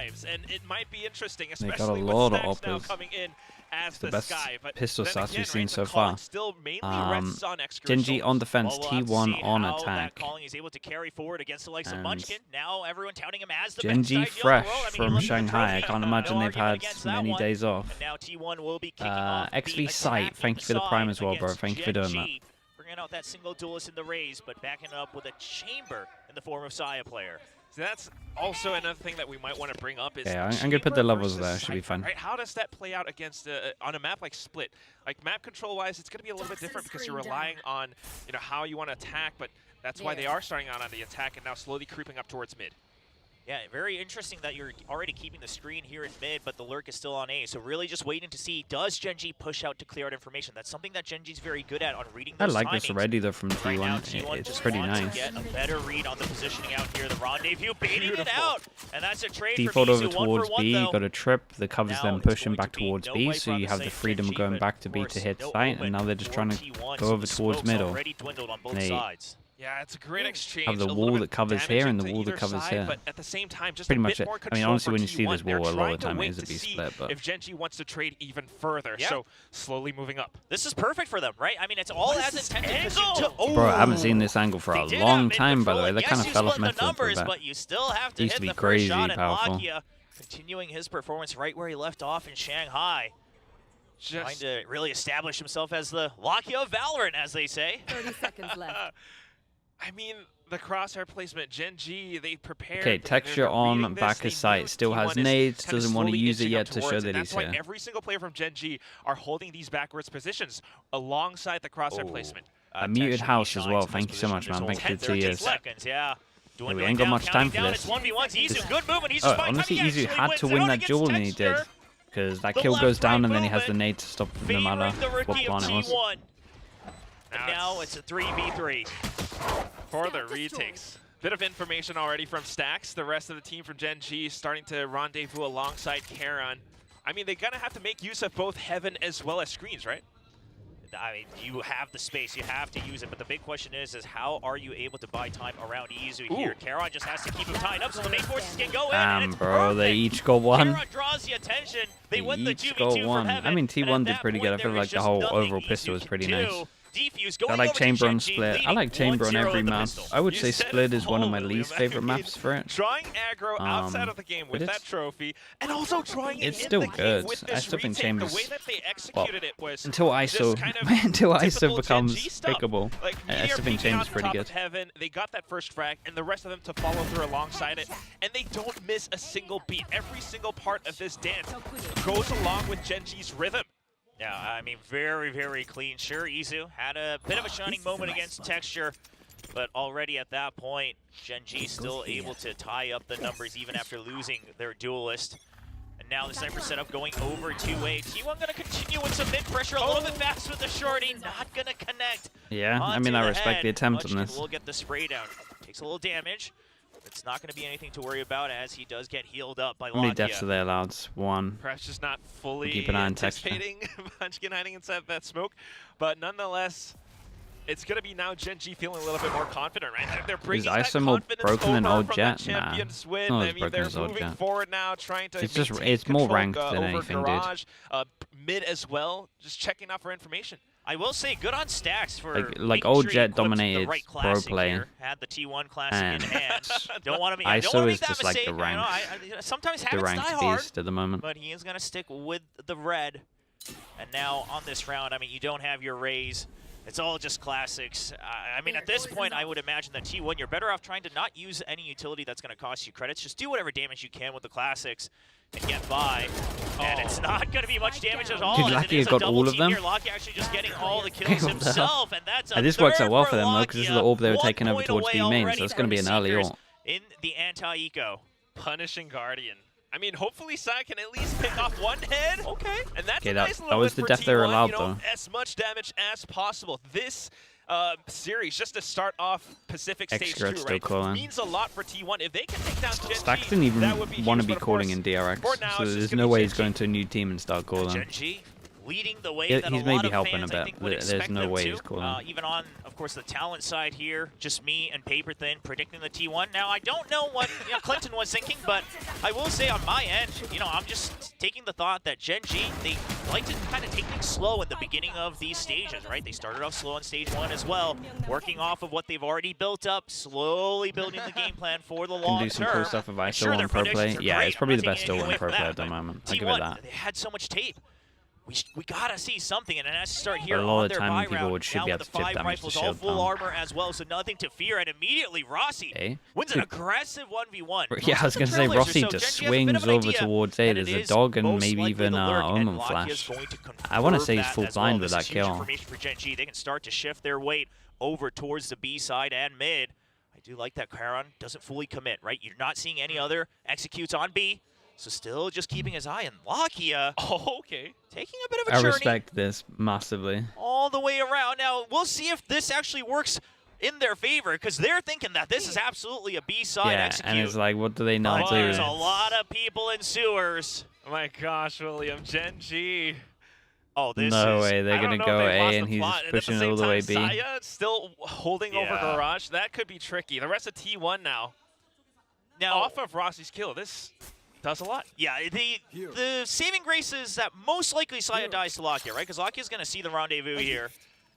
lives, and it might be interesting, They got a especially with lot of Stacks now uppers. coming in as The the best Sky. But pistol then starts again, we've seen right, so the calling far. still mainly rests on GenG on defense, Well, we'll have to T1 see on how attack. That calling is able to carry forward against the likes of And Munchkin. Now everyone touting him as the GenG best IGL in the fresh world. I mean, he from lifted the Shanghai. I trophy. can't imagine No they've argument had against that many one. days off. And now T1 will be kicking off the XV Sight, attack thank you for the prime as well, bro. against Thank you for doing that. GenG, bringing out that single duelist in the Raze, but backing up with a chamber in the form of Saya player. So that's also another thing that we might want to bring up is Yeah, I'm gonna put the Chamber levels versus there. Should be Cypher, fun. right? How does that play out against on a map like Split? Like map control wise, it's gonna be a little bit different because you're relying on how you want to attack, but that's why they are starting out on the attack and now slowly creeping up towards mid. Yeah, very interesting that you're already keeping the screen here in mid, but the lurk is still on A. So really just waiting to see, does GenG push out to clear out information? That's something that GenG's very good at on reading those I like timings. this already though from Right now, T1. T1 It's just pretty wants nice. to get a better read on the positioning out here. The rendezvous baiting it out, and that's a trade Default from over Izu, towards one B, though. got a trip, the covers Now then it's pushing going back to be towards no B, wipe so on you the have the site freedom for GenG, going but back to of B course, to hit no site, and omen now they're just for trying to T1, go so over the towards smoke's middle. already dwindled on both They sides. Yeah, it's a great exchange. have the a little wall bit that covers here and the damaging wall to that either covers side, here. But at the same time, just Pretty a much bit it. more I mean, control honestly, for when you see T1. this They're wall, a lot trying of the to time it wait is a to B see split, but if GenG wants to trade even further, Yeah. so slowly moving up. This is perfect for them, right? I mean, it's all as intended. 'Cause bro, I haven't seen this angle for a They did long have time, by the mid-control, way. and That kind yes, of you fell off split the method for a numbers, bit. but you still have to Used hit to be the first crazy shot, and powerful. Lakia continuing his performance right where he left off in Shanghai. Trying to really establish himself as the Lakia of Valorant, as they say. 30 seconds left. I mean, the crosshair placement, GenG, they prepared. Okay, texture on back of sight, still has nades, doesn't want to use it yet to show that he's here. That's why every single player from GenG are holding these backwards positions alongside the crosshair placement. A muted house as well. Thank you so much, man. Thank you for the 2 years. Seconds, yeah. We ain't got much time for this. It's 1v1s. Izu, good movement. He's Honestly, Izu had to win that duel, and he did. Because that kill goes down, and then he has the nade to stop no matter what plan it was. And now it's a 3v3. For the retakes. Bit of information already from Stacks. The rest of the team from GenG starting to rendezvous alongside Karon. I mean, they're going to have to make use of both Heaven as well as screens, right? I mean, you have the space, you have to use it, but the big question is how are you able to buy time around Izu here? Karon just has to keep him tied up so the main forces can go in, and it's bro, perfect. they each got one. Karon draws the attention. They win the each 2v2 got from one. Heaven. I mean, T1 did pretty good. I feel there like is the just whole nothing overall Izu pistol was can pretty do. nice. Defuse I going like over to Chamber on GenG, Split. I leading like Chamber on 1-0 every in the map. pistol. I would You say said Split it is one of all, my William. least I favorite mean, maps for it. Drawing aggro outside of the game with but that trophy, and also drawing it's it still in the good. game with I this still think retake. Chambers, The way that they executed it was until ISO, just kind of until ISO typical becomes GenG stuff. pickable, Like, I Meteor still think peeking Chambers on pretty top good. of Heaven, they got that first frag, and the rest of them to follow through alongside it, and they don't miss a single beat. Every single part of this dance goes along with GenG's rhythm. Yeah, I mean, very, very clean. Sure, Izu had a bit of a shining moment against Texture, but already at that point, GenG still able to tie up the numbers even after losing their duelist. And now the sniper setup going over 2A. T1 going to continue with some mid pressure a little bit fast with the shorty, not going to connect. Yeah, I mean, I respect the attempt on this. Will get the spray down. Takes a little damage. It's not going to be anything to worry about as he does get healed up by Lakia. How many deaths are they allowed? One. Perhaps just not fully Keep an eye on Texture. anticipating Munchkin hiding inside that smoke, but nonetheless, it's going to be now GenG feeling a little bit more confident, right? They're bringing that ISO more confidence broken than over old from Jet? that Champions Nah, win. not I as mean, broken they're as old moving Jet. forward now, trying to It's just maintain it's more control, ranked than over anything, dude. Garage, mid as well, just checking out for information. I will say, good on Stacks for like making old sure he Jet equipped the dominated right pro classic play. here. Had the T1 classic And in hand. Don't want to ISO make is that just like mistake. the ranked, sometimes the habits die ranked hard, beast at the moment. but he is going to stick with the red. And now on this round, I mean, you don't have your Raze. It's all just classics. I mean, at this point, I would imagine that T1, you're better off trying to not use any utility that's going to cost you credits. Just do whatever damage you can with the classics and get by. And it's not going to be much damage at all. Dude, as it Lakia is a got double all of team them? Here. Lakia actually just getting all the kills What the hell? himself, and that's a This works out third well for for them, though, because this is the Lakia. orb they were 1 taking over point towards away B main, already so it's from going to be the an early Seekers ult. in the anti-eco. Punishing Guardian. I mean, hopefully Sai can at least pick off one head. Okay. And that's Okay, a nice that little was win the for death they were T1, allowed, you know, though. as much damage as possible. This series, just to start off Pacific Stage 2, X-Grid still right, calling. means a lot for T1. If they can take down GenG, Stacks didn't that would even be want to huge, be but of calling course, in DRX, for now, so it's just there's gonna no be way he's GenG. going to a new team and start calling. GenG leading the way He's that a lot maybe of helping fans, a I bit. think, would There's expect no them way to. he's calling. Even on, of course, the talent side here, just me and Paper Thin predicting the T1. Now, I don't know what Clinton was thinking, but I will say on my end, I'm just taking the thought that GenG, they like to kind of take things slow in the beginning of these stages, right? They started off slow on stage 1 as well, working off of what they've already built up, slowly building the game plan for the long Can do some term. cool stuff with Sure, ISO their on pro play. predictions are Yeah, great. it's probably I'm the not best taking still anything on pro away play from at the that, moment. but I'll give it T1, that. they had so much tape. We gotta see something, and it has to start here A lot on of their time buy people round. should Now be with able the to chip 5 damage rifles, to all shield full down. armor as well, so nothing to fear. And immediately Rossi wins an aggressive 1v1. Yeah, I was going to say, Rossi just swings over towards A. There's a dog and maybe even Omen Flash. I want to say he's full blind with that kill. For GenG. They can start to shift their weight over towards the B side and mid. I do like that Charon doesn't fully commit, right? You're not seeing any other executes on B. So still just keeping his eye on Lakia. Oh, okay. Taking a bit of a journey. I respect this massively. All the way around. Now, we'll see if this actually works in their favor, because they're thinking that this is absolutely a B-side execute. And it's like, what do they not do? There's a lot of people in sewers. Oh my gosh, William. GenG. Oh, this no is... way, they're going to go A and he's pushing all the way B. Saya still holding over Garage. That could be tricky. The rest of T1 now off of Rossi's kill. This does a lot. Yeah, the saving grace is that most likely Saya dies to Lakia, right? Because Lakia's going to see the rendezvous here.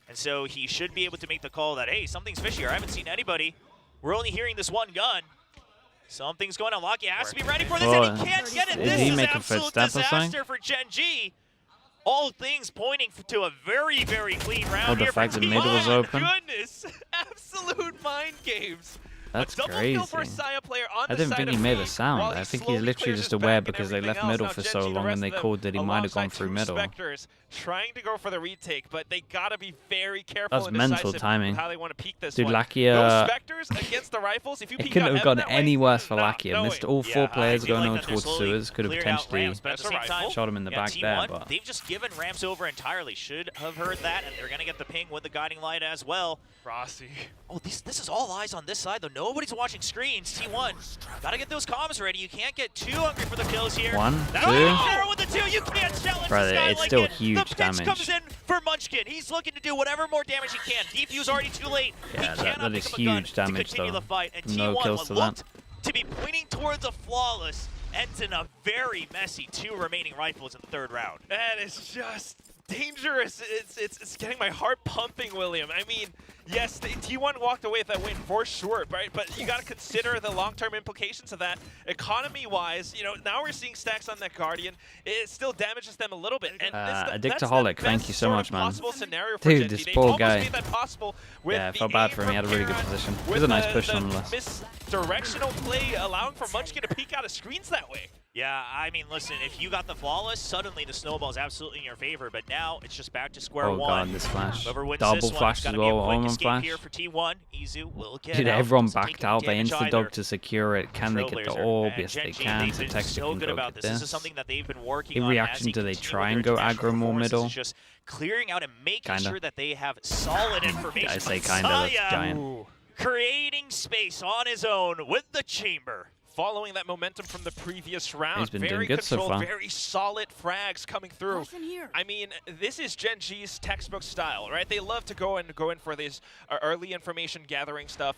And so he should be able to make the call that, hey, something's fishy here. I haven't seen anybody. We're only hearing this one gun. Something's going on. Lakia has to be ready for this, and he can't get it. This is absolute disaster for GenG. All things pointing to a very, very clean round the here fact for that mid was open. Goodness, absolute mind games. That's double crazy. Kill for a Saya player on I didn't think he made a sound. I think he's literally just aware because they left middle for so long and they called that he might have gone through middle. Spectres trying to go for the retake, but they gotta be very careful. That's and mental timing. How they want to peek this Dude, one. Lakia. Those Spectres against the rifles. If you it couldn't have gone any worse for Lakia. No Missed all 4 players going over towards sewers. Could have potentially time, shot him in the back T1, there. But they've just given ramps over entirely. Should have heard that, and they're gonna get the ping with the guiding light as well. Rossi. Oh, this is all eyes on this side, though. Nobody's watching screens. T1, gotta get those comms ready. You can't get too hungry for the kills here. 1, 2. With the 2, you can't challenge Brother, this guy it's like still it. huge the pitch damage. comes in for Munchkin. He's looking to do whatever more damage he can. Defuse already too late. Yeah, he cannot that is pick up a gun huge damage, to continue though. the fight. And No T1 kills to looked that. to be pointing towards a flawless, ends in a very messy 2 remaining rifles in the 3rd round. That is just dangerous. It's getting my heart pumping, William. I mean, yes, the T1 walked away with that win for sure, right? But you got to consider the long-term implications of that. Economy-wise, now we're seeing stacks on that Guardian. It still damages them a little bit. And Addictaholic, thank you so much, man. Scenario for Dude, GenG. this They poor almost guy. made that possible with Yeah, I felt bad for him. He had a really good position. It was a nice push nonetheless. Misdirectional play, allowing for Munchkin to peek out of screens that way. Yeah, I mean, listen, if you got the flawless, suddenly the snowball is absolutely in your favor. But now it's just back to square one. Oh god, this flash. Whoever wins Double this flash one, as well, Omen Omen flash. Here for T1. Izu will get Dude, out. everyone Doesn't backed take out. They damage insta-dog either. to secure it. Can they get the orb? Yes, they can. So They've been Texture so can good go about get this. This is this. something that they've been working In on. reaction, do they try and go aggro more middle? Just clearing out and making Kinda. sure that they have solid information. I say kinda, that's giant. Ooh. Creating space on his own with the chamber. Following that momentum from the previous round. He's been very doing good so controlled, far. very solid frags coming through. I mean, this is GenG's textbook style, right? They love to go in for these early information gathering stuff,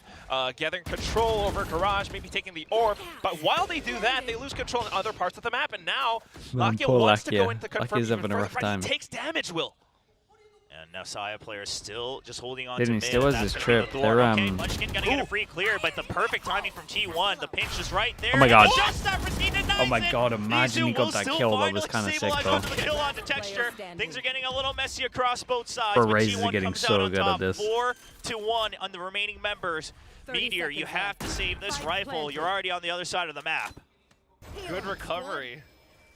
gathering control over Garage, maybe taking the orb. But while they do that, they lose control in other parts of the map. And now, Lakia poor wants to Lakia. go into confirm Lakia's having a rough time. He takes damage, Will. And now Saya players still just holding on Dude, to he mid. still has That's his gonna be trip. the door. They're, Okay, Munchkin gonna get a free clear, but the perfect timing from T1. The pinch is right there. Oh my god. Just that receipt denies Oh my it. god, imagine he Izu got will that still kill. That finally was kind of sick, stabilize though. onto the kill onto Texture. Things are getting a little messy across both sides. Bro, but Razors T1 are getting comes so out on good at top, this. 4-1 on the remaining members. Meteor, you have to save this rifle. You're already on the other side of the map. Good recovery.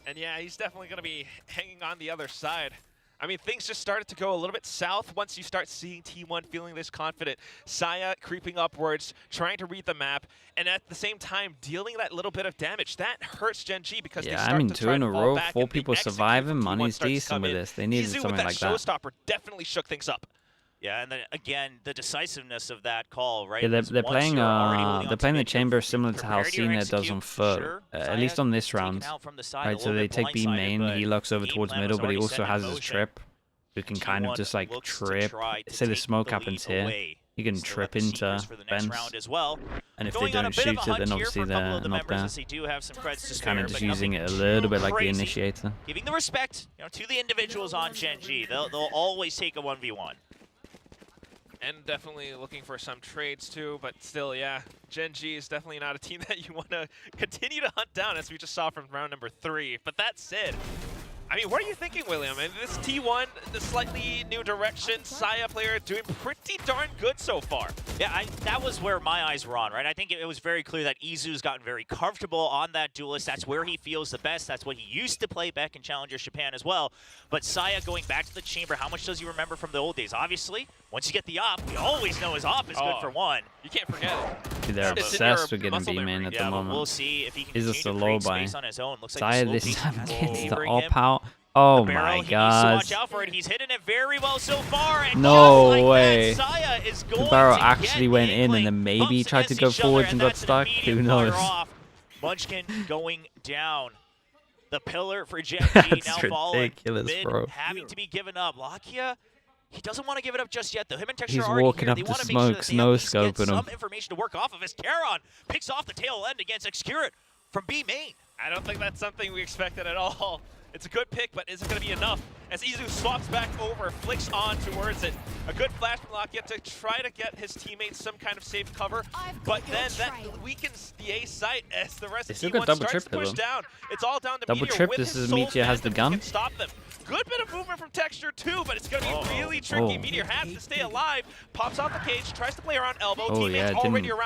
And yeah, he's definitely going to be hanging on the other side. I mean, things just started to go a little bit south once you start seeing T1 feeling this confident. Saya creeping upwards, trying to read the map, and at the same time dealing that little bit of damage. That hurts GenG because they start I mean, to 2 try in to a fall row, back 4 and the people execute surviving. from T1 Money's starts to decent come with in. this. They needed Izu something with like that that. showstopper definitely shook things up. Yeah, and then again, the decisiveness of that call, right? Yeah, they're playing the chamber similar to how Cena does on foot, at least on this round. Right, so they take B main, he looks over towards middle, but he also has his trip, who can kind of just like trip. Say the smoke happens here, he can trip into fence, and if they don't shoot it, then obviously they're not there. Kind of just using it a little bit like the initiator. Giving the respect, to the individuals on GenG. They'll always take a 1v1. And definitely looking for some trades too, but still, yeah, GenG is definitely not a team that you want to continue to hunt down, as we just saw from round number 3. But that said, I mean, what are you thinking, William? I mean, this T1, the slightly new direction, Saya player doing pretty darn good so far. Yeah, that was where my eyes were on, right? I think it was very clear that Izu's gotten very comfortable on that duelist. That's where he feels the best. That's what he used to play back in Challenger Japan as well. But Saya going back to the chamber, how much does he remember from the old days? Obviously, once you get the op, we always know his op is good for one. You can't forget it. They're obsessed with getting B-main at the moment. We'll see if he can Is this a low buy? on his own. Looks Saya like this time gets the favoring op him. out. Oh The barrel, my he needs to god. watch out for it. He's hitting it very well so far. And No just like way. That, Saya is The going barrel to actually get went in and Inkling. then maybe Bumps tried to against go each forwards other, and and got that's an stuck. immediate Who knows? fire off. Munchkin going down. The pillar for GenG That's now falling. ridiculous, Mid bro. having to be given up. Lakia, he doesn't want to give it up just yet, though. Him and Texture He's are already walking here. up They the want to make sure smokes, that they no at least get scoping him. some information to work off of as Charon picks off the tail end against Excurit from B main. I don't think that's something we expected at all. It's a good pick, but is it going to be enough? As Izu swaps back over, flicks on towards it. A good flash from Lakia to try to get his teammates some kind of safe cover, but then that weakens the A site as the rest of the T1 starts to push down. It's all down to Double Meteor trip, with this his is soul Meteor has the phantom gun. can stop them. Good bit of movement from Texture too, but it's going to be really tricky. Meteor has to stay alive, pops off the cage, tries to play around elbow. Oh yeah, it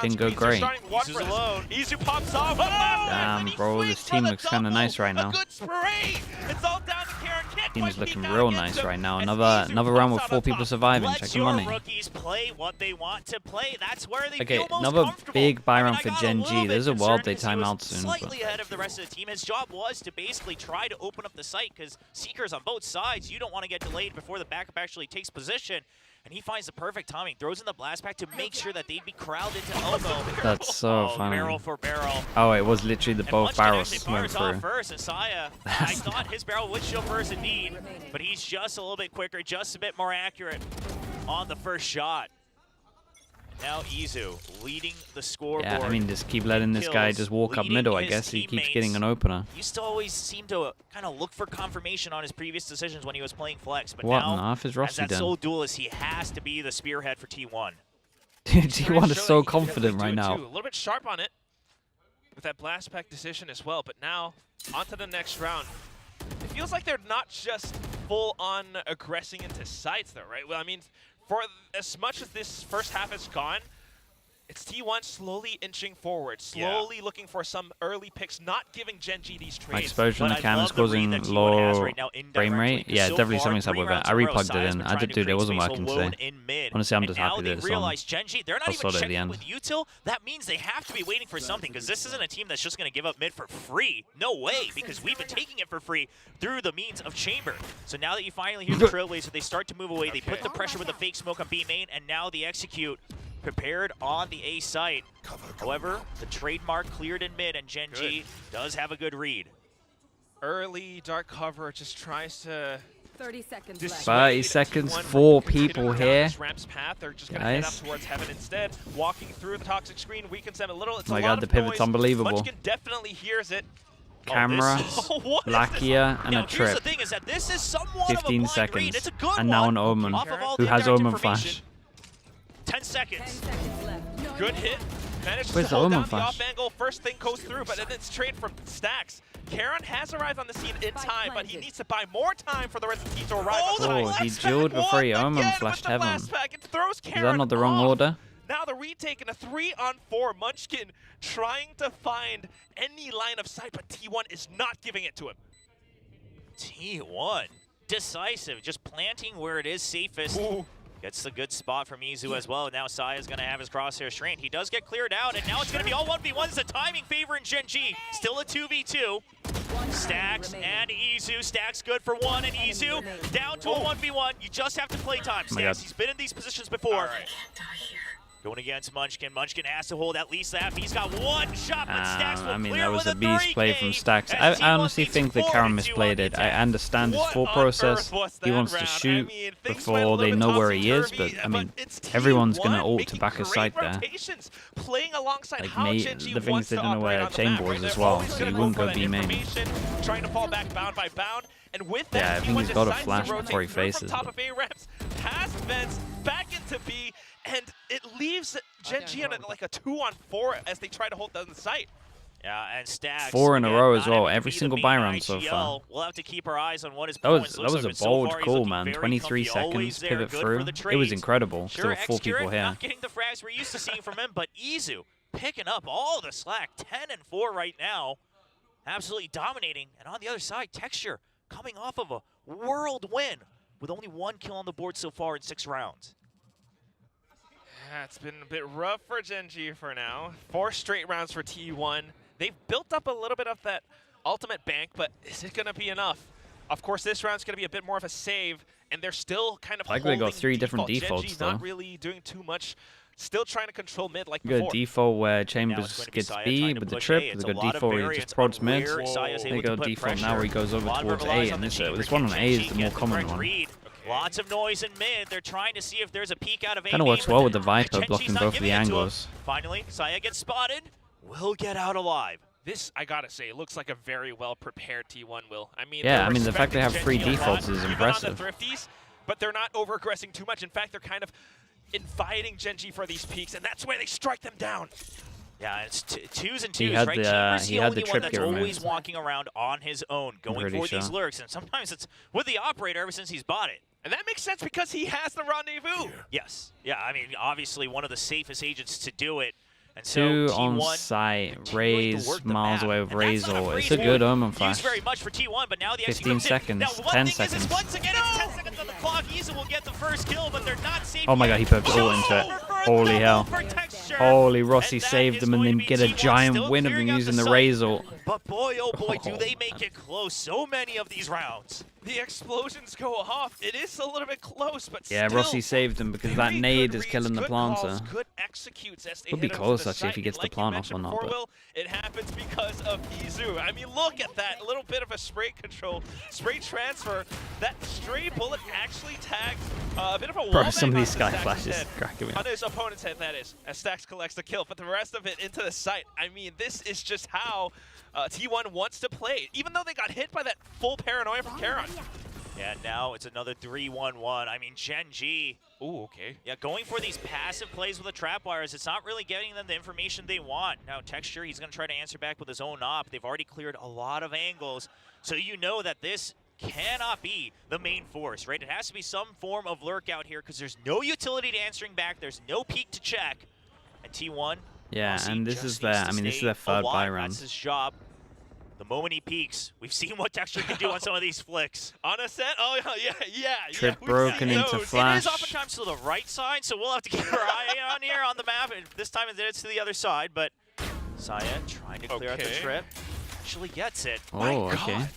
didn't go great. Izu's alone. Izu pops off. Damn, bro, this team looks kind of nice right now. A good spray. It's all down to Karen. Team is looking real nice right now. Another round with 4 people surviving. Check the money. Rookies play what they want to play. That's where they Okay, feel most another comfortable. big buy round I for got GenG. There's a world they time out soon. Slightly ahead of the rest of the team. His job was to basically try to open up the site because Seekers on both sides. You don't want to get delayed before the backup actually takes position. And he finds the perfect timing, throws in the blast pack to make sure that they'd be corralled into elbow. That's so funny. Barrel for barrel. Oh, it was literally the both barrels smoked through. First, and Saya, I thought his barrel would show first indeed, but he's just a little bit quicker, just a bit more accurate on the first shot. Now Izu leading the scoreboard. Yeah, I mean, just keep letting this guy just walk up middle, I guess. He keeps getting an opener. He used to always seem to kind of look for confirmation on his previous decisions when he was playing Flex, but what now, on earth is as Rossi that done? sole duelist, he has to be the spearhead for T1. Dude, T1 is so confident right now. A little bit sharp on it with that blast pack decision as well, but now on to the next round. It feels like they're not just full-on aggressing into sites though, right? Well, I mean, for as much as this first half has gone, it's T1 slowly inching forward, slowly looking for some early picks, not giving GenG these trades. My exposure on the cam is causing low frame rate. Yeah, definitely something's up with it. I replugged it in. I did do it wasn't working today. Honestly, I'm just happy that it's on. GenG, they're not even checking with util. That means they have to be waiting for something, because this isn't a team that's just going to give up mid for free. No way, because we've been taking it for free through the means of Chamber. So now that you finally hear the Trailblazer, they start to move away. They put the pressure with the fake smoke on B main, and now the execute prepared on the A site. However, the trademark cleared in mid, and GenG does have a good read. Early dark cover just tries to 30 seconds. 30 seconds, 4 people here. Ramp's path. They're just going to head up towards heaven instead. Walking through the toxic screen weakens them a little. It's oh my god, the pivot's unbelievable. Munchkin definitely hears it. Camera, Lakia, and a trip. 15 seconds. And now an Omen, who has Omen Flash. 10 seconds. Left. Good hit. Managed Where's to hold down the Flash? off angle. First thing goes through, but then it's trade from Stacks. Karen has arrived on the scene in time, but he needs to buy more time for the rest of the team to arrive on Oh, time. he dueled before he Omen flashed heaven. Is that not the wrong order? Now the retake in a 3-on-4. Munchkin trying to find any line of sight, but T1 is not giving it to him. T1, decisive, just planting where it is safest. Ooh. Gets the good spot from Izu as well. Now Saya's going to have his crosshair strained. He does get cleared out, and now it's going to be all 1v1s. The timing favor in GenG. Still a 2v2. Stacks and Izu. Stacks good for one, and Izu down to a 1v1. You just have to play time. Stacks, he's been in these positions before. Going against Munchkin. Munchkin has to hold at least that. He's got one shot, but Stacks will I mean, clear that was with a beast play from Stacks. I honestly think that Karan misplayed it. I understand his thought process. He wants to shoot before they know where he is, but I mean, everyone's going to ult to back a site there. Playing alongside Like, how the GenG things wants they to didn't know where operate on the chamber map, was right? as They're well, always so gonna you go wouldn't for go that B main. information, trying to fall back bound by bound. And with that, Yeah, I think T1 he's got a decides flash rotate before he through from faces top it. of A ramps, past vents, back into B, and it leaves GenG on like a 2-on-4 as they try to hold down the site. Yeah, and Stacks. 4 in a row as well, not every be the single main buy round so IGL. far. We'll have to keep our eyes on what his That performance was looks a like, but so bold far he's call, looking man. very 23 comfy, always seconds, there, pivot good through. for the It was trades. incredible. Sure, Still 4 people X-Current here. not getting the frags we're used to seeing from him, but Izu picking up all the slack, 10 and 4 right now, absolutely dominating. And on the other side, Texture coming off of a world win with only 1 kill on the board so far in 6 rounds. Yeah, it's been a bit rough for GenG for now. 4 straight rounds for T1. They've built up a little bit of that ultimate bank, but is it going to be enough? Of course, this round's going to be a bit more of a save, and they're still kind of Like they got holding 3 different default. defaults, GenG though. not really doing too much. Still trying to control mid like You got before. a default where Now it's Chambers going to be gets Saya B trying to with the push trip. A. It's They a got lot of default where he variance just prods on mid. where Saya's able They to got put default now pressure. where he goes over A lot of towards A, relies on and the this chamber. one on Can A is GenG the more get common correct one. read? Lots of noise in mid. They're trying to see if there's a peek out of A. Kind of works well with the Viper GenG's blocking not both of giving the it to him. angles. Finally, Saya gets spotted. Will get out alive. This, I gotta say, looks like a very well-prepared T1 will. I mean, Yeah, they're I mean, the fact they have respecting 3 GenG a lot, defaults is even impressive. on the thrifties, but they're not over-aggressing too much. In fact, they're kind of inviting GenG for these peaks, and that's where they strike them down. Yeah, it's twos and He twos, had right? the, Chamber's he the had only the one trip that's get removed. always walking around on his own, going Pretty for these sure. lurks, and sometimes it's with the operator ever since he's bought it. And that makes sense because he has the rendezvous. Yes. Yeah, I mean, obviously one of the safest agents to do it. And so 2 on T1 site, continuing to work Raze the miles map. away with And that's not a Razor. It's phrase a good we Omen use flash. very much for T1, but now the 15 comes in. seconds, Now, one 10 thing is seconds. once again, it's 10 seconds on the clock. Izu will get the first kill, but they're not safe Oh my yet. god, he put ult into it. Holy hell. Holy, Rossi saved them and then get a giant win of them using the Razor. But boy, oh boy, do they make it close. So many of these rounds. The explosions go off. It is a little bit close, but Yeah, still, Rossi saved them because that very nade good is reads, killing the good calls, planter. good executes as they Would be hit him to close, the actually, if he site. gets the Like you plant off mentioned or not, before, but- Will, it happens because of Izu. I mean, look at that little bit of a spray control, spray transfer. That stray bullet actually tags a bit of a wall Some of bang these onto sky Stax' flashes head. cracking me On up. his opponent's head, that is, as Stax collects the kill, but the rest of it into the site. I mean, this is just how T1 wants to play. Even though they got hit by that full paranoia from Karan. Yeah, now it's another 3-1-1. I mean, GenG. Ooh, okay. Yeah, going for these passive plays with the trap wires, it's not really getting them the information they want. Now, Texture, he's going to try to answer back with his own op. They've already cleared a lot of angles, so you know that this cannot be the main force, right? It has to be some form of lurk out here because there's no utility to answering back. There's no peek to check. And T1, Yeah, Rossi and this just is their, needs to I mean, this is stay their 3rd buy alive. round. That's his job. The moment he peeks, we've seen what Texture can do on some of these flicks. On a set? Oh, yeah. Trip we've broken seen into those. flash. It is oftentimes to the right side, so we'll have to keep our eye on here on the map. And this time it's to the other side, but Saya trying to clear out the Okay. trip. Actually gets it. Oh, okay. God.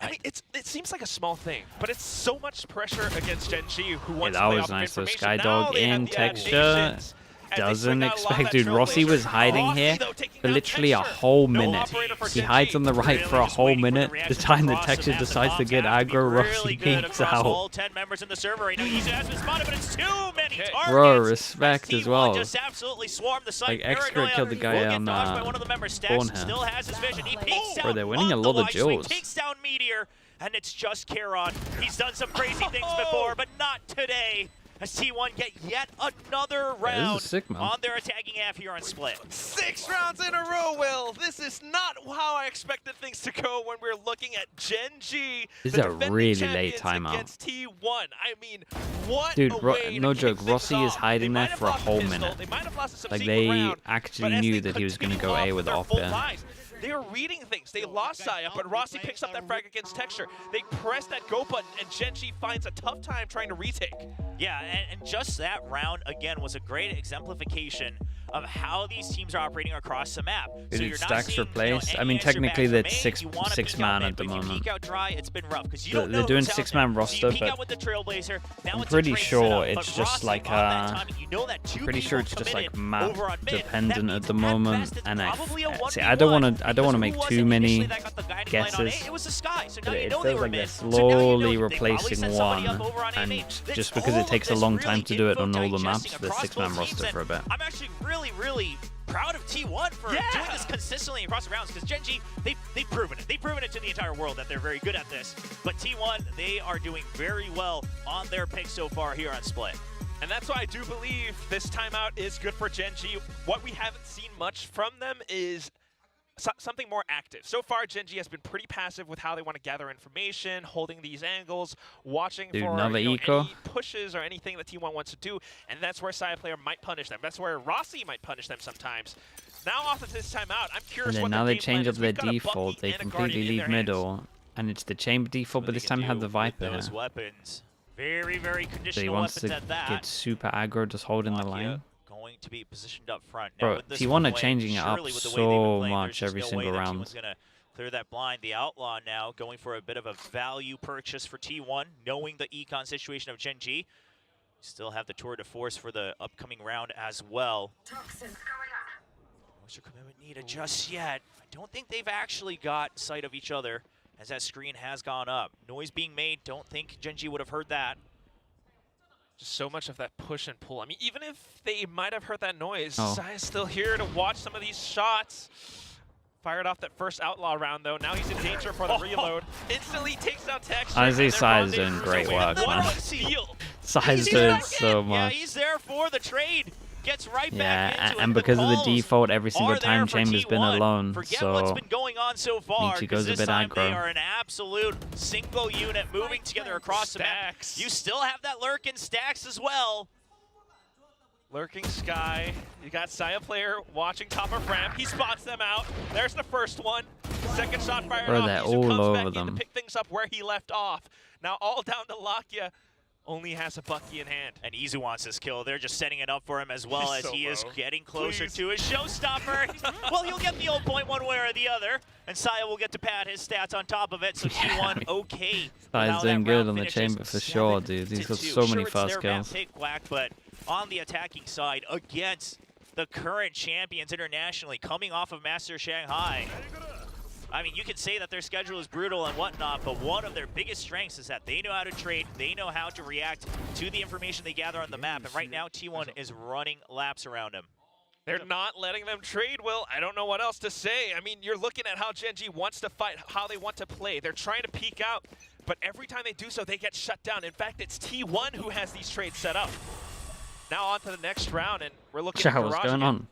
I mean, it seems like a small thing, but it's so much pressure against GenG, who wants that to play was off of nice, though. information. Skydog Now they have in the Texture. animations, and they Doesn't bring out a lot of expect, that dude. Rossi was trailblazer. hiding Rossi, here though, taking for down literally a Texture. whole No minute. operator for He GenG. hides on the right Really for a just whole waiting for the minute. The reaction time the across Texture map. The decides to comms get have to be aggro, really Rossi good peeks across out. all 10 members in the server right now. Izu has been spotted, but it's too many targets. Bro, respect As as T1 well. just absolutely swarmed the site. Like, X-Crit Paranoia killed the guy will get on, dodged by one of the members. Stacks Born here. still has his vision. He peeks Bro, down they're winning on a the lot of wide swing, duels. takes down Meteor, and it's just Karan. He's done some crazy things before, but not today. As T1 get yet another round sick, man. on their attacking half here on Split. 6 rounds in a row, Will. This is not how I expected things to go when we're looking at GenG. This the is a defending really late champions timeout. against T1. I mean, what Dude, a way no to joke, kick Rossi things is off. hiding They there might have for a lost whole pistol, minute. They might have lost a Like, subsequent they round, actually but as knew they that he was gonna continue go A off with their op full there. lives, they are reading things. They lost Saya, but Rossi picks up that frag against Texture. They press that go button, and GenG finds a tough time trying to retake. Yeah, and just that round, again, was a great exemplification of how these teams are operating across the map. Who So did you're not Stacks seeing, replace? any I mean, extra technically back that's from A. You wanna six pick man out at the mid, but if you moment. peek out dry, it's been rough because you don't know They're doing who's out 6-man there. roster, So you peek but out with the Trailblazer. Now I'm it's a pretty trade sure setup, it's but just Rossi like on that timing, you know that two pretty sure people it's just like committed map over on mid. dependent That at the means at moment, best it's and probably a see, I don't 1v1, want to because make who was too it many initially that got the guiding light on A? guesses. It was the Sky, so now But you it know they feels were like they're mid. So now you know slowly they probably replacing set somebody one, up over on A and main. That's just because all it takes a of long this time really to do it on all the info maps, the digesting 6-man across both roster teams, for a bit. I'm actually really proud of T1 for doing this consistently across the rounds, because GenG, they've proven it. They've proven it to the entire world that they're very good at this. But T1, they are doing very well on their pick so far here on Split. And that's why I do believe this timeout is good for GenG. What we haven't seen much from them is something more active. So far, GenG has been pretty passive with how they want to gather information, holding these angles, watching for any pushes or anything that T1 wants to do, and that's where Side Player might punish them. That's where Rossi might punish them sometimes. Now off of this timeout, I'm curious what now the they change up their default. They completely leave middle, and it's the chamber default, but this time have the Viper here. Weapons. Very conditional so he wants weapons to at that. get super aggro, just holding the line. Going to be positioned up front. Bro, T1 are changing it up so much every single round. Gonna clear that blind. The Outlaw now going for a bit of a value purchase for T1, knowing the econ situation of GenG. Still have the tour de force for the upcoming round as well. Toxins going up. Moisture commitment needed just yet. I don't think they've actually got sight of each other as that screen has gone up. Noise being made. Don't think GenG would have heard that. Just so much of that push and pull. I mean, even if they might have heard that noise, Saya's still here to watch some of these shots. Fired off that first Outlaw round, though. Now he's in danger for the reload. Instantly takes out Texture. Honestly, Saya's doing great work, man. Saya's doing so much. Yeah, he's there for the trade. Gets right back into it. And because of the default, every single time Chamber's been alone, Forget so what's been going on so far, he goes a bit aggro. They are an absolute single unit moving together across the map. You still have that lurk in Stacks as well. Lurking Sky. You got Saya Player watching top of ramp. He spots them out. There's the first one. Second shot fired off. They're Izu all comes over back them. in to pick things up where he left off. Now all down to Lakia. Only has a Bucky in hand. And Izu wants this kill. They're just setting it up for him as well as he is getting closer Please. to his showstopper. Well, he'll get the old point one way or the other. And Saya will get to pad his stats on top of it, so T1 okay. Saya's doing good on the chamber for sure, dude. He's got so many fast kills. But on the attacking side, against the current champions internationally, coming off of Master Shanghai. I mean, you can say that their schedule is brutal and whatnot, but one of their biggest strengths is that they know how to trade, they know how to react to the information they gather on the map, and right now T1 is running laps around him. They're not letting them trade, Will. I don't know what else to say. I mean, you're looking at how GenG wants to fight, how they want to play. They're trying to peek out, but every time they do so, they get shut down. In fact, it's T1 who has these trades set up. Now on to the next round, and we're looking at what's going on?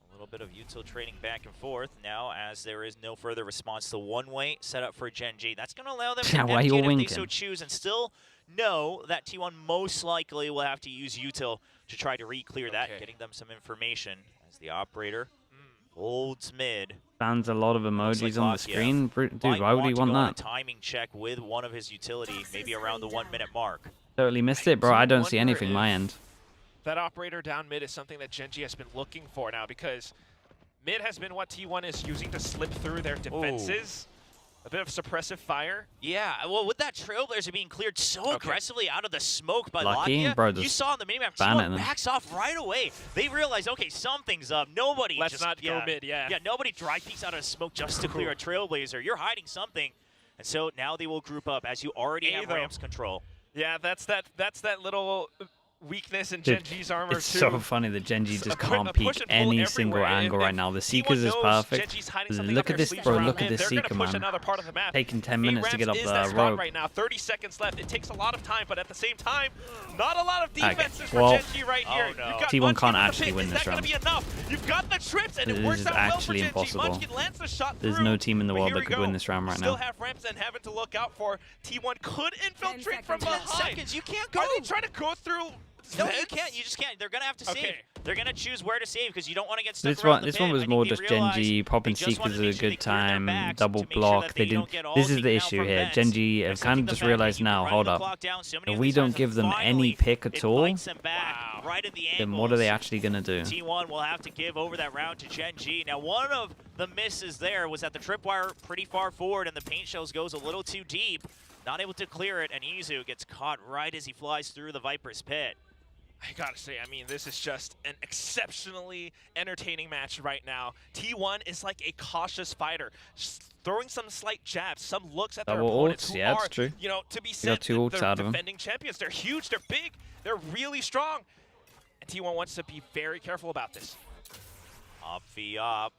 A little bit of util trading back and forth now, as there is no further response to one-way set up for GenG. That's going to allow them to navigate if they so choose, and still know that T1 most likely will have to use util to try to re-clear that, getting them some information as the operator holds mid. Bans a lot of emojis on the screen. Dude, why would he want that? Timing check with one of his utility, maybe around the 1 minute mark. Totally missed it, bro. I don't see anything my end. That operator down mid is something that GenG has been looking for now, because mid has been what T1 is using to slip through their defenses. A bit of suppressive fire. Yeah, well, with that Trailblazer being cleared so aggressively out of the smoke by Lucky, Lakia, bro, you saw on the minimap, T1 backs off right away. They realize, okay, something's up. Nobody Let's not go mid, Yeah, nobody dry peeks out of the smoke just to clear a Trailblazer. You're hiding something. And so now they will group up as you already have ramps control. Yeah, that's that little weakness in GenG's armor it's too. So funny that GenG just can't peek any single angle right now. The Seekers is perfect. Look at this, bro. Look at this Seeker, man. Taking 10 minutes to get up the rope. Right now, 30 seconds left. It takes a lot of time, but at the same time, not a lot of defenses for well, GenG right here. T1 can't actually win this round. You've got the trips, and it This works is out well for actually GenG. impossible. Munchkin lands the shot There's through, no team in the but world here that we could win this round right Still now. have ramps and having to look out for. T1 could infiltrate from 10 behind. seconds. You can't go. Are they trying to go through No, you can't. You just can't. They're gonna have to save. Okay. They're gonna choose where to save because you don't want to get stuck around the This pit. one was I more think just they realized GenG popping they just wanted seekers to at make a sure they good cleared their time, backs double to make sure block. that They they didn't. don't get all This is the taken out issue from here. vents. GenG They're have kind sending of them just back, realized keep now. running Hold the up. clock down. So many If of we these don't times give them any finally pick at it all, bites them back right at the then what are they ankles. actually gonna do? T1 will have to give over that round to GenG. Now, one of the misses there was that the tripwire pretty far forward and the paint shells goes a little too deep. Not able to clear it, and Izu gets caught right as he flies through the Viper's pit. I gotta say, I mean, this is just an exceptionally entertaining match right now. T1 is like a cautious fighter, throwing some slight jabs, some looks at their Double opponents ults, who yeah, are, it's true. you know, to be got said, 2 ults they're out of 'em. defending champions. They're huge, they're big, they're really strong. And T1 wants to be very careful about this. Up v up.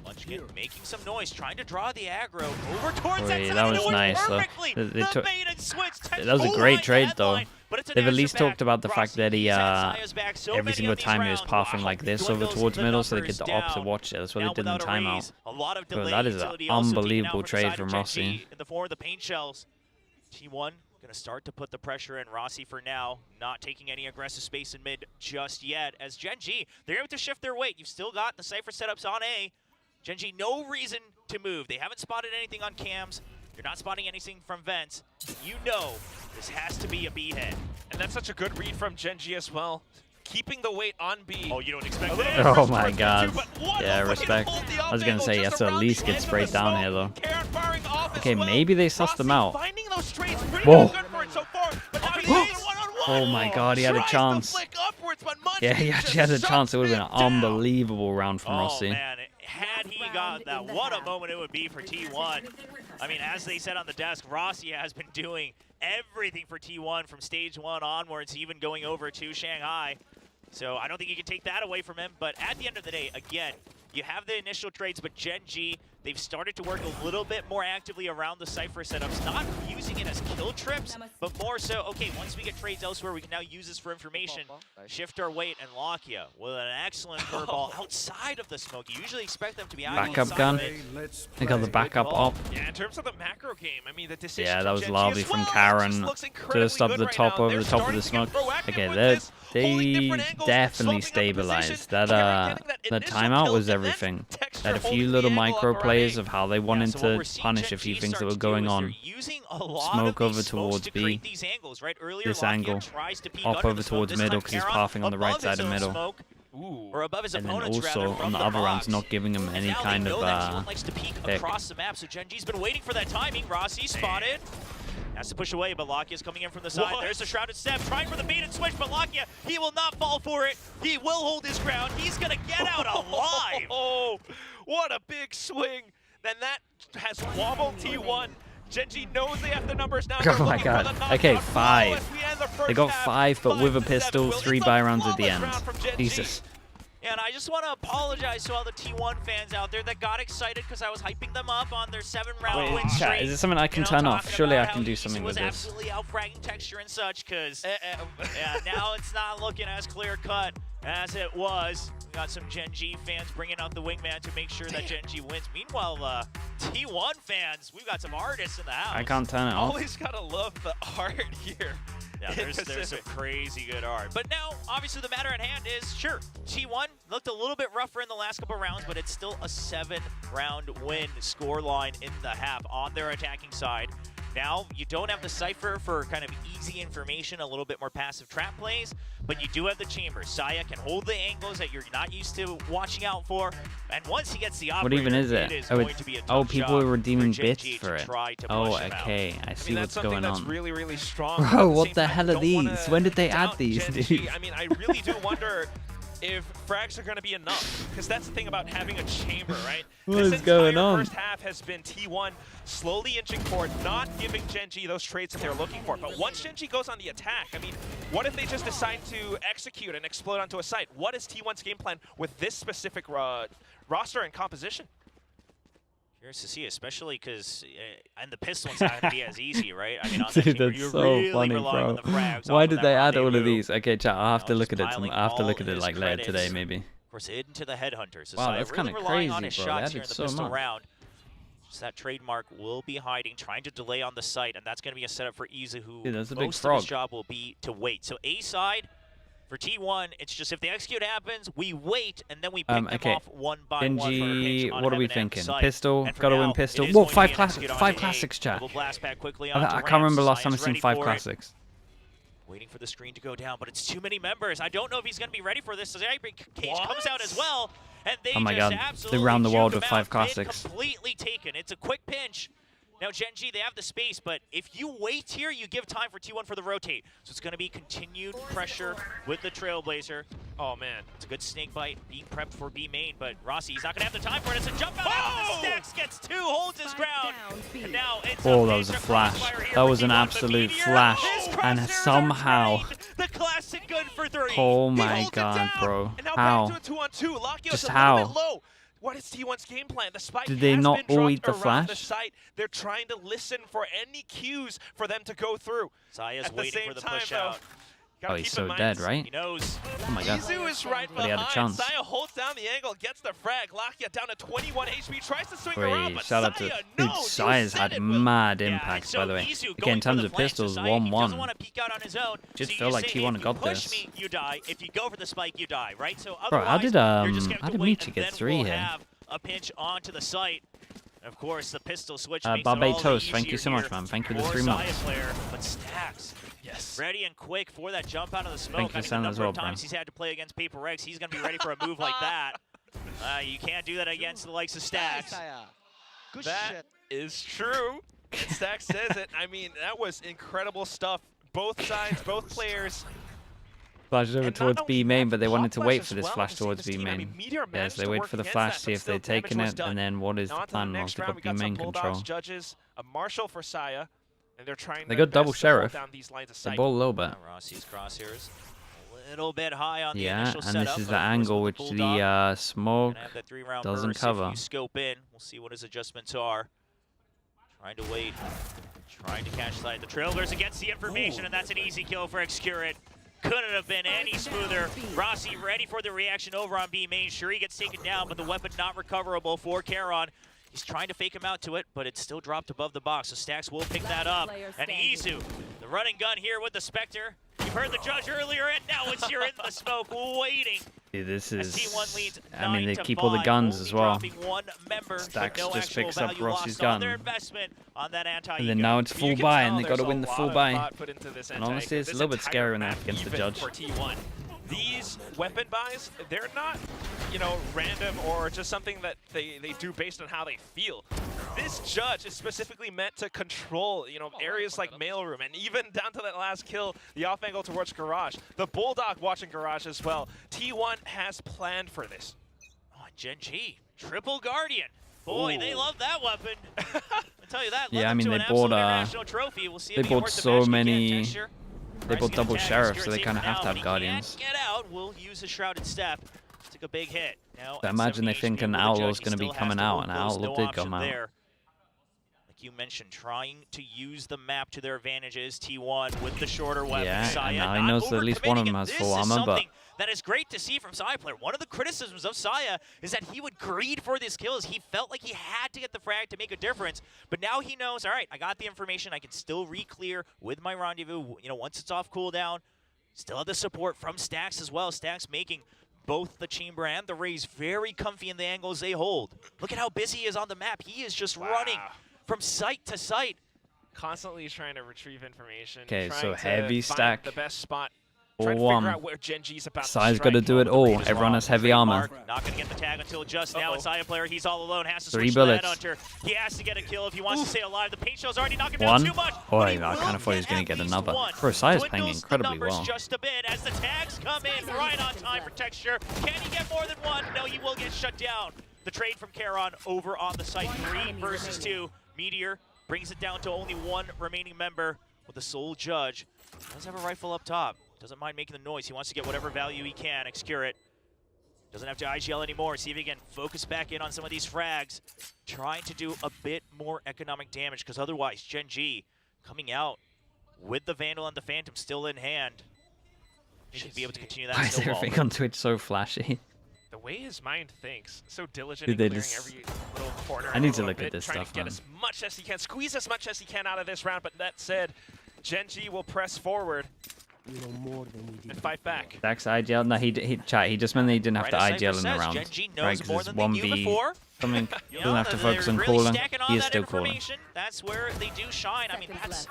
Munchkin making some noise, trying to draw the aggro over towards that Wait, side. that and was it worked nice, though. perfectly. They The took- bait and switch. That was a great trade, though. They've at least talked about the fact that he, every single time he was pathing like this over towards middle, so they could opt to watch it. That's what they did in the timeout. Bro, that is an unbelievable trade from Rossi. In the form of the paint shells. T1 gonna start to put the pressure in. Rossi for now, not taking any aggressive space in mid just yet. As GenG, they're able to shift their weight. You've still got the Cypher setups on A. GenG, no reason to move. They haven't spotted anything on cams. You're not spotting anything from vents. You know this has to be a B head. And that's such a good read from GenG as well. Keeping the weight on B. Oh, you don't expect little that? bit Oh of my risk god. too, but what Yeah, a way to respect. hold the I was gonna up say, he angle has to just at around least the get edge of straight the down smoke. here, though. Karen firing off as Okay, well. maybe they sussed them Rossi out. finding those trades pretty Whoa. good for it so far, but now he's Whoa. going one-on-one. Oh my god, he had a Tries to chance. flick upwards, but Yeah, he Munchkin actually had a just chance. It would have been shuts an him down. unbelievable round from Oh Rossi. man, had he got that, what a moment it would be for T1. I mean, as they said on the desk, Rossi has been doing everything for T1 from stage 1 onwards, even going over to Shanghai. So I don't think you can take that away from him. But at the end of the day, again, you have the initial trades, but GenG, they've started to work a little bit more actively around the Cypher setups, not using it as kill trips, but more so, okay, once we get trades elsewhere, we can now use this for information, shift our weight, and lock you with an excellent curveball outside of the smoke. You usually expect them to be out Backup inside gun. of it. They got the backup op. Yeah, in terms of the macro game, I mean, the decision Yeah, that from was GenG lovely as from well, Karen just looks to incredibly stop good the right top now. over They're the top of starting the to get smoke. proactive Okay, with they this, holding different angles, definitely swapping up the stabilized. position. That Karen getting the initial timeout kill was and then everything. Texture They had a holding few the little angle micro up plays already. of how they wanted So what to we're seeing punish a GenG few things that start were to do going is on. they're using a lot Smoke of over these smokes towards to B. create these angles, right? Earlier, This Lockyer angle. tries to peek Up under over the smoke. towards This middle time because he's Karen pathing on the right above side his of own middle. smoke, Ooh. or above his And then opponent's also rather, on from the the other rounds, box. not giving him any Now kind they know of that T1 likes to peek pick. across the map, so GenG's been waiting for that timing. Rossi spotted. Has to push away, but Lakia's coming in from the side. What? There's the shrouded step, trying for the bait and switch, but Lakia, he will not fall for it. He will hold his ground. He's gonna get out alive. Oh, what a big swing. Then that has wobbled T1. GenG knows they have the numbers now. Oh my god. Okay, 5. They got 5, but with a pistol, 3 buy rounds at the end. Jesus. And I just want to apologize to all the T1 fans out there that got excited because I was hyping them up on their 7-round Wait, win chat, streak. is there something I can You know, turn off? talking Surely I about can how do Easy something with was this. absolutely out-fragging texture and such because yeah, now it's not looking as clear-cut as it was. We got some GenG fans bringing out the wingman to make sure that GenG wins. Meanwhile, T1 fans, we've got some artists in the house. I can't turn it off. Always gotta love the art here. Yeah, there's some crazy good art. But now, obviously, the matter at hand is, sure, T1 looked a little bit rougher in the last couple rounds, but it's still a 7-round win scoreline in the half on their attacking side. Now, you don't have the Cypher for kind of easy information, a little bit more passive trap plays, but you do have the Chamber. Saya can hold the angles that you're not used to watching out for, and once he gets the operator, What even is it? is Oh, going it's, to be a oh, tough people job are redeeming for bits GenG for to it. try to Oh, push him out. okay. I I see mean, that's what's something going that's on. really, really strong. Bro, At the what same the time, hell are don't wanna these? When did they add doubt these, GenG. dude? I mean, I really do wonder if frags are going to be enough, because that's the thing about having a chamber, right? What this is going entire on? first half has been T1 slowly inching forward, not giving GenG those trades that they're looking for. But once GenG goes on the attack, I mean, what if they just decide to execute and explode onto a site? What is T1's game plan with this specific roster and composition? Curious to see, especially because and the pistol's not going to be as easy, right? I mean, on that Dude, chamber, that's you're so really funny, relying on bro. the frags Why off of did that they add all of rendezvous. these? Okay, chat, I'll have to look at it. Piling I'll have to all look at of it his like later credits. today, maybe. Of course, into the headhunters. So Wow, Saya that's really kinda relying on crazy, his bro. They shots added here in the so pistol much. round. So that trademark will be hiding, trying to delay on the site, and that's going to be a setup for Izu, who Dude, that's a big most of frog. his job will be to wait. So A side, for T1, it's just if the execute happens, we wait, and then we pick them off one by one for a pinch on what are we Heaven M thinking? site. Pistol? And for Gotta now, win it pistol. is Whoa, going to be an 5 execute onto five A. classics, chat. Double blast back quickly I onto can't remember Rams. last time I've Saya's seen ready 5 for it. classics. Waiting for the screen to go down, but it's too many members. I don't know if he's going to be ready for this. So the Cage comes out as well, and they Oh my just God, absolutely they round the juke world him with 5 out. Mid classics. completely taken. It's a quick pinch. Now, GenG, they have the space, but if you wait here, you give time for T1 for the rotate. So it's going to be continued pressure with the Trailblazer. Oh, man. It's a good snake bite, being prepped for B main, but Rossi, he's not going to have the time for it. It's a jump out after the stacks, gets 2, holds his ground. And now it's Oh, that was a flash. That was an absolute flash. And somehow... the classic gun for 3. Oh my God, bro. And now How? back to a 2-on-2. Lakios Just a how? little bit low. What is T1's game plan? The spike Did they has not been all dropped eat the around the flash? site. They're trying to listen for any cues for them to go through. Saya's At the waiting same for the time, push though, out. gotta Oh, he's keep in so mind, dead, right? He knows. Oh my God. Izu is right But he had a behind. chance. Saya holds down the angle, gets the frag. Lakia down to 21 HP, tries to swing Wait, around, but shout out to... Saya, Dude, no, you Saya's said had it, Will. mad Yeah, impact, so by the way. Izu Again, going in for terms the of flank, pistols, so Saya, he doesn't 1-1. want to peek out on his own. Just so feel like say, T1 if you got push this. me, you die. If you go for the spike, you die, right? So Bro, how otherwise, did you're just gonna have how to did wait, Michi and get then 3 we'll here? have a pinch onto the site. And of course, the pistol switch makes it Barbe all the Toast, thank you easier so much, here man. Thank you for the for 3 Saya months. player, but Stacks. Yes. Ready and quick for that jump out of the smoke. Thank you, I mean, Sam, the as number well, of bro. times he's had to play against Paper Rex, he's going to be ready for a move like that. You can't do that against the likes of Stacks. Good That shit. is true. Stack says it. I mean, that was incredible stuff. Both sides, both players. Flash over And not towards only B main, that, but they pop wanted to flash wait as for this well flash to save towards this B team. I main. mean, Meteor Yes, managed they to wait work for the against flash, that, see but if still they've damage taken was it, done. and then what is Now the onto plan? Well, next they've round, we got B got some main Bulldogs control. judges, a Marshal for Saya, and they're trying They their got double best to hold sheriff. down these lines of They sight. ball a little bit. Rossi's crosshairs a little bit high on the Yeah, initial and setup. this is but the of course angle with which Bulldog, the smoke gonna have that 3-round doesn't burst cover. If you scope in, we'll see what his adjustments are. Trying to wait, trying to catch sight. The Trailblazers gets the information, and that's an easy kill for Excurate. Couldn't have been any smoother. Rossi ready for the reaction over on B main. Sure, he gets taken down, but the weapon not recoverable for Charon. He's trying to fake him out to it, but it's still dropped above the box, so Stacks will pick that up. And Izu, the running gun here with the Spectre. You heard the judge earlier, and now it's here in the smoke, waiting. Dude, this As is... T1 leads I mean, they 9-5, keep all the guns only as well. dropping one member, so Stacks no just actual picks up value Rossi's lost on gun. their investment on that anti-ego. And then now it's You full can buy, tell and they got to there's win a the lot full of buy. thought put into this And anti-ego. honestly, it's a This little bit entire scary when they're map, up against the even judge. For T1. These weapon buys, they're not, you know, random or just something that they do based on how they feel. This judge is specifically meant to control, you know, areas like mailroom, and even down to that last kill, the off angle towards Garage. The Bulldog watching Garage as well. T1 has planned for this. Oh, GenG, triple Guardian. Boy, they love that weapon. I tell you that. Yeah, led I them mean, to they an bought, absolute international trophy. We'll see they if he can bought work the so magic again. many- Texture. They bought Pricing double attack, sheriff, so they Skirt's kind of safe have to for have now, but guardians. He can't get out. We'll use a shrouded step. Took a big hit. Now So at imagine they 70 think HP an with the Outlaw's judge, he gonna be still has coming to out, hold and close, Outlaw no did option come out. there. Like you mentioned, trying to use the map to their advantages. T1 with the shorter weapon. Yeah, and Saya now he not knows that at least one of them overcommitting, has and full this is armor, but- something that is great to see from Saya player. One of the criticisms of Saya is that he would greed for these kills. He felt like he had to get the frag to make a difference, but now he knows, all right, I got the information. I can still re-clear with my rendezvous, you know, once it's off cooldown. Still have the support from Stacks as well. Stacks making both the chamber and the raise very comfy in the angles they hold. Look at how busy he is on the map. He is just running from site to site. Constantly trying to retrieve information. Okay, trying so to heavy find stack. the best spot. All Trying to figure one. out where GenG's about Saya's to got to strike. do it The all. read is Everyone wrong. has heavy armor. Trademark, not going to get the tag until just now. Uh-oh. And Saya player, he's all alone. Has to 3 switch to the bullets. Headhunter. He has to get a kill if he wants to stay alive. The paint shell's already knocking One. down too much. Oh, but he I will kind of thought he was going to at get least another. one. Bro, Saya's playing Dwindles the incredibly numbers well. just a bit as the tags come in right on time for Texture. Can he get more than one? No, he will get shut down. The trade from Charon over on the site. 3 versus 2. Meteor brings it down to only 1 remaining member with the sole judge. Does have a rifle up top. Doesn't mind making the noise. He wants to get whatever value he can. Excurate. Doesn't have to IGL anymore. See if he can focus back in on some of these frags. Trying to do a bit more economic damage, because otherwise GenG coming out with the Vandal and the Phantom still in hand. He should be able to continue that Why is snowball. everything on Twitch so flashy? The way his mind thinks, so diligent Dude, in they clearing every little corner. I need to little look bit, at this trying stuff, to get man. as much as he can, squeeze as much as he can out of this round. But that said, GenG will press forward and fight back. Stacks IGL. No, he just meant that he didn't have to IGL in the round, GenG knows right? Because more it's than they knew 1v before. something. You Doesn't know, have to focus on they're really calling. stacking on He is that still calling. information. That's where they do shine. I mean, that's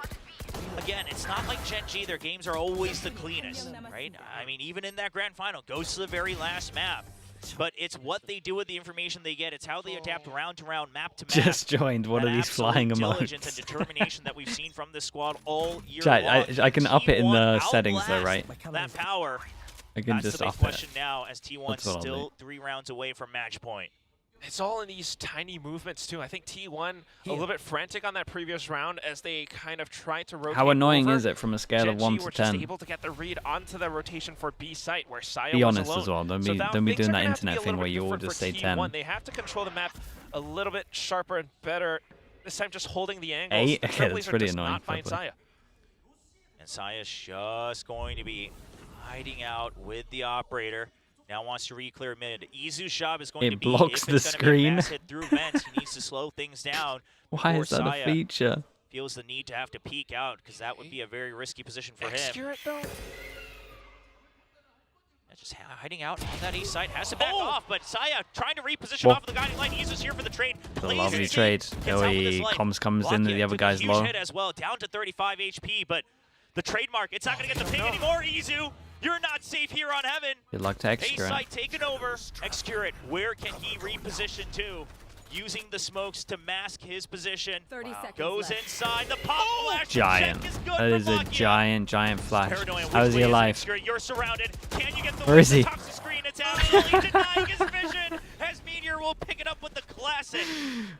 again, it's not like GenG. Their games are always the cleanest, right? I mean, even in that grand final, goes to the very last map. But it's what they do with the information they get. It's how they adapt round to round, map to map. Just joined one of these flying diligence emotes. and determination that we've seen from this squad all year Chat, long. I can up it in the T1 settings though, right? That power. I can That's just the big up question it. now, as T1 That's what I'll still do. 3 rounds away from match point. It's all in these tiny movements too. I think T1 a little bit frantic on that previous round as they kind of tried to rotate. How annoying over. is it from a scale of 1 GenG to were just 10? able to get the read onto the rotation for B site where Saya Be was honest alone. as well. Don't So be now don't be things doing are that gonna have to be internet a thing little where bit you all different just for say T1. 10. They have to control the map a little bit sharper and better. This time just holding the angles. 8? The Okay, Trailblazer that's pretty does annoying, not find probably. Saya. And Saya's just going to be hiding out with the operator. Now wants to re-clear mid. Izu's job is going It to be, blocks if the it's gonna be a screen. mass hit through vents, he needs to slow things down. Why before is that Saya a feature? feels the need to have to peek out, because that would be a very risky position for him. Execute though. Just hiding out on that east side. Has to back off, but Saya trying to reposition Whoa. off of the guiding light. Izu's here for the trade. It's a Plays lovely it, trade. gets out with his light. Comms comes in, Lock the it, other took a guy's huge low. hit as well, down to 35 HP, but the trademark, it's not going to get the ping anymore, Izu. You're not safe here on Heaven. Good luck to A Execurant. site taken over. Execurant, where can he reposition to? Using the smokes to mask his position. 30 seconds Goes left. inside the pop flash. Giant. Check is good That is from a Lakia. giant flash. Paranoia, How is which he way alive? Execurant? You're surrounded. Can you get the Where is he? top of the screen? It's absolutely denying his vision. As Meteor will pick it up with the classic.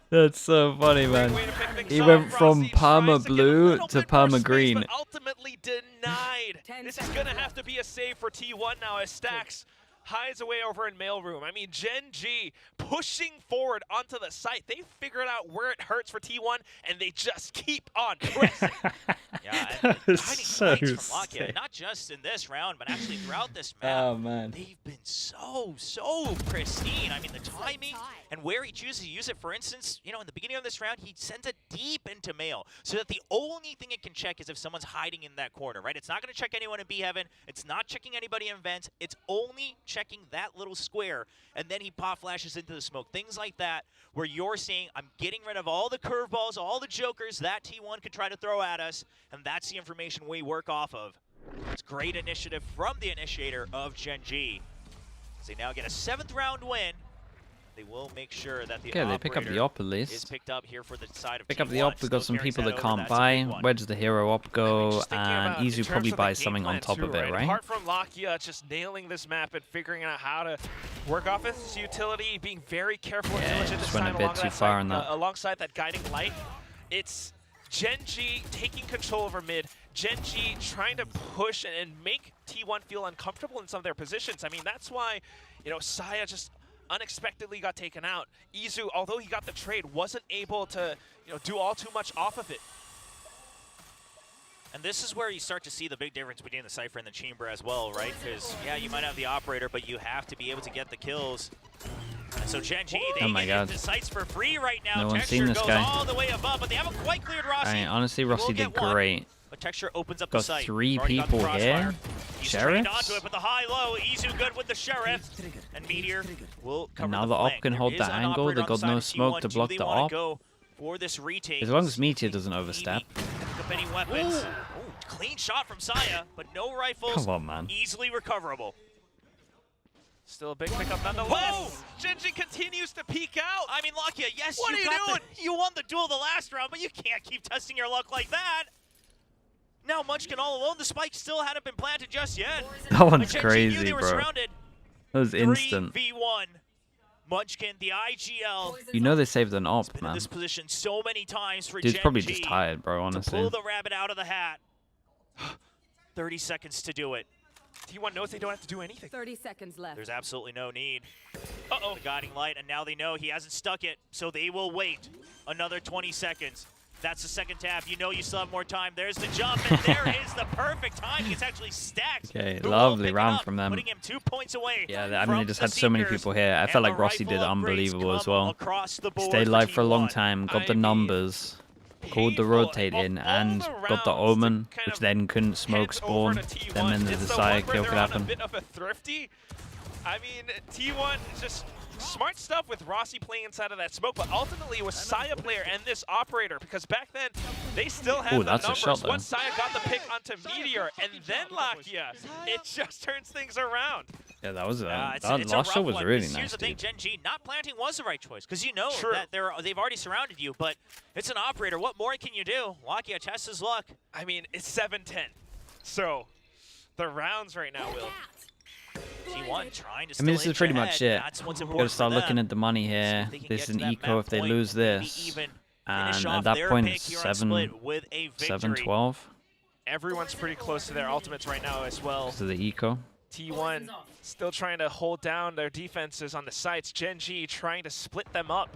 That's so funny, man. Way to pick things He off. went from Rossi tries Parma to get a blue little to bit more Parma space, green. but ultimately denied. 10 This is seconds going to left. have to be a save for T1 now as Stacks hides away over in mailroom. I mean, GenG pushing forward onto the site. They figured out where it hurts for T1, and they just keep on pressing. Yeah, That and was tiny so fights from Lakia, sick. not just in this round, but actually throughout this map. Oh, man. They've been so pristine. I mean, the timing and where he chooses to use it. For instance, you know, in the beginning of this round, he sends it deep into mail, so that the only thing it can check is if someone's hiding in that corner, right? It's not going to check anyone in B Heaven. It's not checking anybody in vents. It's only checking that little square, and then he pop flashes into the smoke. Things like that, where you're saying, I'm getting rid of all the curveballs, all the jokers that T1 could try to throw at us, and that's the information we work off of. It's great initiative from the initiator of GenG. As they now get a 7th round win, they will make sure that the Okay, they pick up the op at is least. picked up here for the side of Pick T1. up the op. We got Still some carries people that over. can't That's a buy. big one. Where does the hero op go? Just thinking And about in Izu terms probably of the buys game something on plan top too, of it, right? Apart from Lakia just nailing this map and figuring out how to work off its utility, being very careful and Yeah, diligent just this went a time bit along too that far side, on that. alongside that guiding light. It's GenG taking control over mid, GenG trying to push and make T1 feel uncomfortable in some of their positions. I mean, that's why, you know, Saya just unexpectedly got taken out. Izu, although he got the trade, wasn't able to, you know, do all too much off of it. And this is where you start to see the big difference between the Cypher and the Chamber as well, right? Because, yeah, you might have the operator, but you have to be able to get the kills. And so GenG, they Oh my get God. into sites for free right now. No one's Texture seen this goes guy. all the way above, but they haven't quite cleared Rossi. I mean, honestly, They will Rossi get did one, great. But Texture opens up Got the site. 3 Already got the people crossfire. here. He's trained Sheriffs? onto it, but the high-low, Izu good with the Sheriff. And Meteor will cover now the the op flank. can There hold is that an angle. operator They on got the no side of smoke T1. to Do block they the wanna op. go for this retake? As long as Meteor doesn't overstep. Pick up any weapons. Ooh, clean shot from Saya, but no rifles. Come on, man. Easily recoverable. Still a big pickup nonetheless. GenG continues to peek out. I mean, Lakia, yes, What are you got doing? you won the duel the last round, but you can't keep testing your luck like that. Now Munchkin all alone. The spike still hadn't been planted just yet. That But one's GenG knew crazy, they were bro. surrounded. That was instant. 3v1. Munchkin, the IGL. You know they saved an op, Been in man. this position so many times for Dude's GenG probably just tired, bro, to honestly. pull the rabbit out of the hat. 30 seconds to do it. T1 knows they don't have to do anything. 30 seconds left. There's absolutely no need. Uh-oh. The guiding light, and now they know he hasn't stuck it, so they will wait another 20 seconds. That's the second tap. You know you still have more time. There's the jump, and there is the perfect time. It's actually stacked. Okay, lovely round from them. Putting him 2 points away. Yeah, I mean, they just had so many people here. I felt like Rossi did unbelievable as well. Stayed live for a long time, got the numbers, called the rotate in, and got the omen, which then couldn't smoke spawn. Then when the Desire kill could happen. A bit of a thrifty. I mean, T1 just smart stuff with Rossi playing inside of that smoke, but ultimately it was Saya player and this operator, because back then they still had the numbers. Shot, once Saya got the pick onto Meteor and then Lakia, it just turns things around. Yeah, that was that last shot was really nice. Here's the thing, GenG, not planting was the right choice, because you know that they've already surrounded you, but it's an operator. What more can you do? Lakia tests his luck. I mean, it's 7-10, so the rounds right now, Will. T1 trying to I mean, this is pretty much it. Gotta start looking at the money See here. This is an eco if they lose this. And at that point, it's 7-12. Everyone's pretty close to their ultimates right now as well. To the eco. T1 still trying to hold down their defenses on the sites. GenG trying to split them up.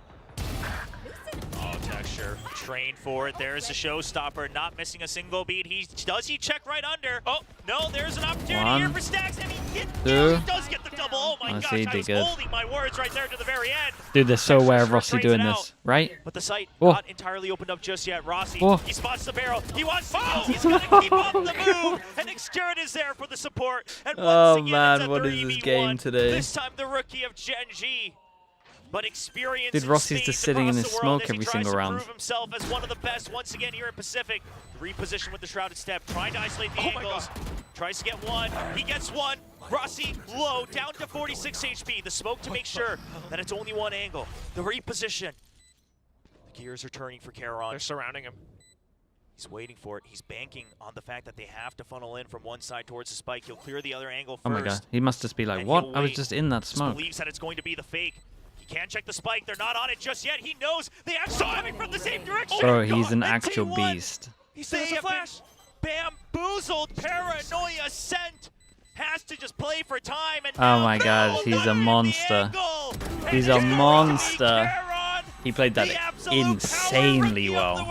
Oh, Texture, trained for it. There's a showstopper, not missing a single beat. Does he check right under? Oh, no, there's an opportunity here for Stacks, and he does get the double. Oh my gosh, I was holding my words right there to the very end. Dude, they're so aware of Rossi doing this, right? But the site not entirely opened up just yet. Rossi, he spots the barrel. He wants to go. He's going to keep up the move. And Xcurit is there for the support. And once again, man, what is this game today? This time the rookie of GenG. But experience. Dude, Rossi's just sitting in his smoke every single round. Prove himself as one of the best once again here at Pacific. Reposition with the Shrouded Step, trying to isolate the angles. Tries to get one. He gets one. Rossi low, down to 46 HP. The smoke to make sure that it's only one angle. The reposition. The gears are turning for Charon. They're surrounding him. He's waiting for it. He's banking on the fact that they have to funnel in from one side towards the spike. He'll clear the other angle first. Oh my god, he must just be like, what? I was just in that smoke. He believes that it's going to be the fake. Can't check the spike. They're not on it just yet. He knows they actually coming from the same direction. Bro, he's an actual beast. He says a flash. Bamboozled. Paranoia sent. Has to just play for time. And oh my god, he's a monster. He's a monster. He played that insanely well.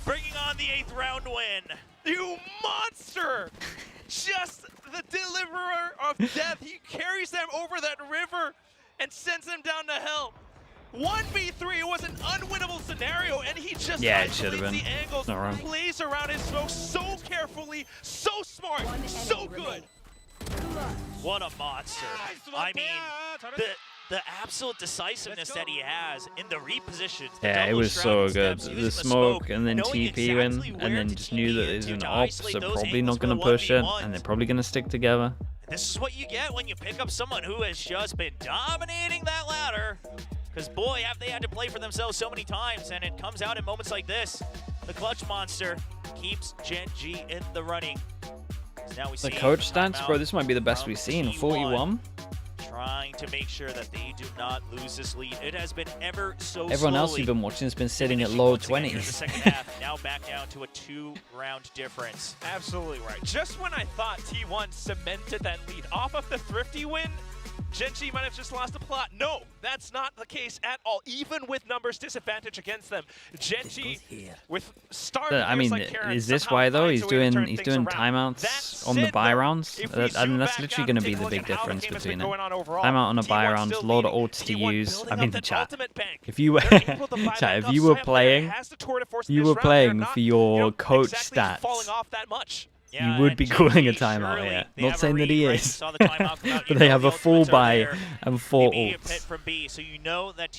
Bringing on the 8th round win. You monster! Just the deliverer of death. He carries them over that river and sends them down to hell. 1v3, it was an unwinnable scenario, and he just isolates the angles, plays around his smoke so carefully, so smart, so good. What a monster. I mean, the absolute decisiveness that he has in the repositions. Yeah, it was so good. The smoke and then TP win, and then just knew that there's an op, so probably not going to push it, and they're probably going to stick together. This is what you get when you pick up someone who has just been dominating that ladder. Because boy, have they had to play for themselves so many times, and it comes out in moments like this. The clutch monster keeps GenG in the running. Now we see the coach stats, bro, this might be the best we've seen. 41. Trying to make sure that they do not lose this lead. It has been ever so Everyone else you've been watching has been sitting at low 20s. The second half, now back down to a 2-round difference. Absolutely right. Just when I thought T1 cemented that lead off of the Thrifty win, GenG might have just lost a plot. No, that's not the case at all. Even with numbers disadvantage against them, GenG with star players I mean, like Karen, is this why though he's doing timeouts on the buy rounds? I mean, that's literally going to be the big difference between it. Timeout on a buy round, a lot of ults to use. I mean, chat. If you were chat, if you were playing for your coach stats. You would be calling a timeout here. Not saying that he is, but they have a full buy and 4 ults.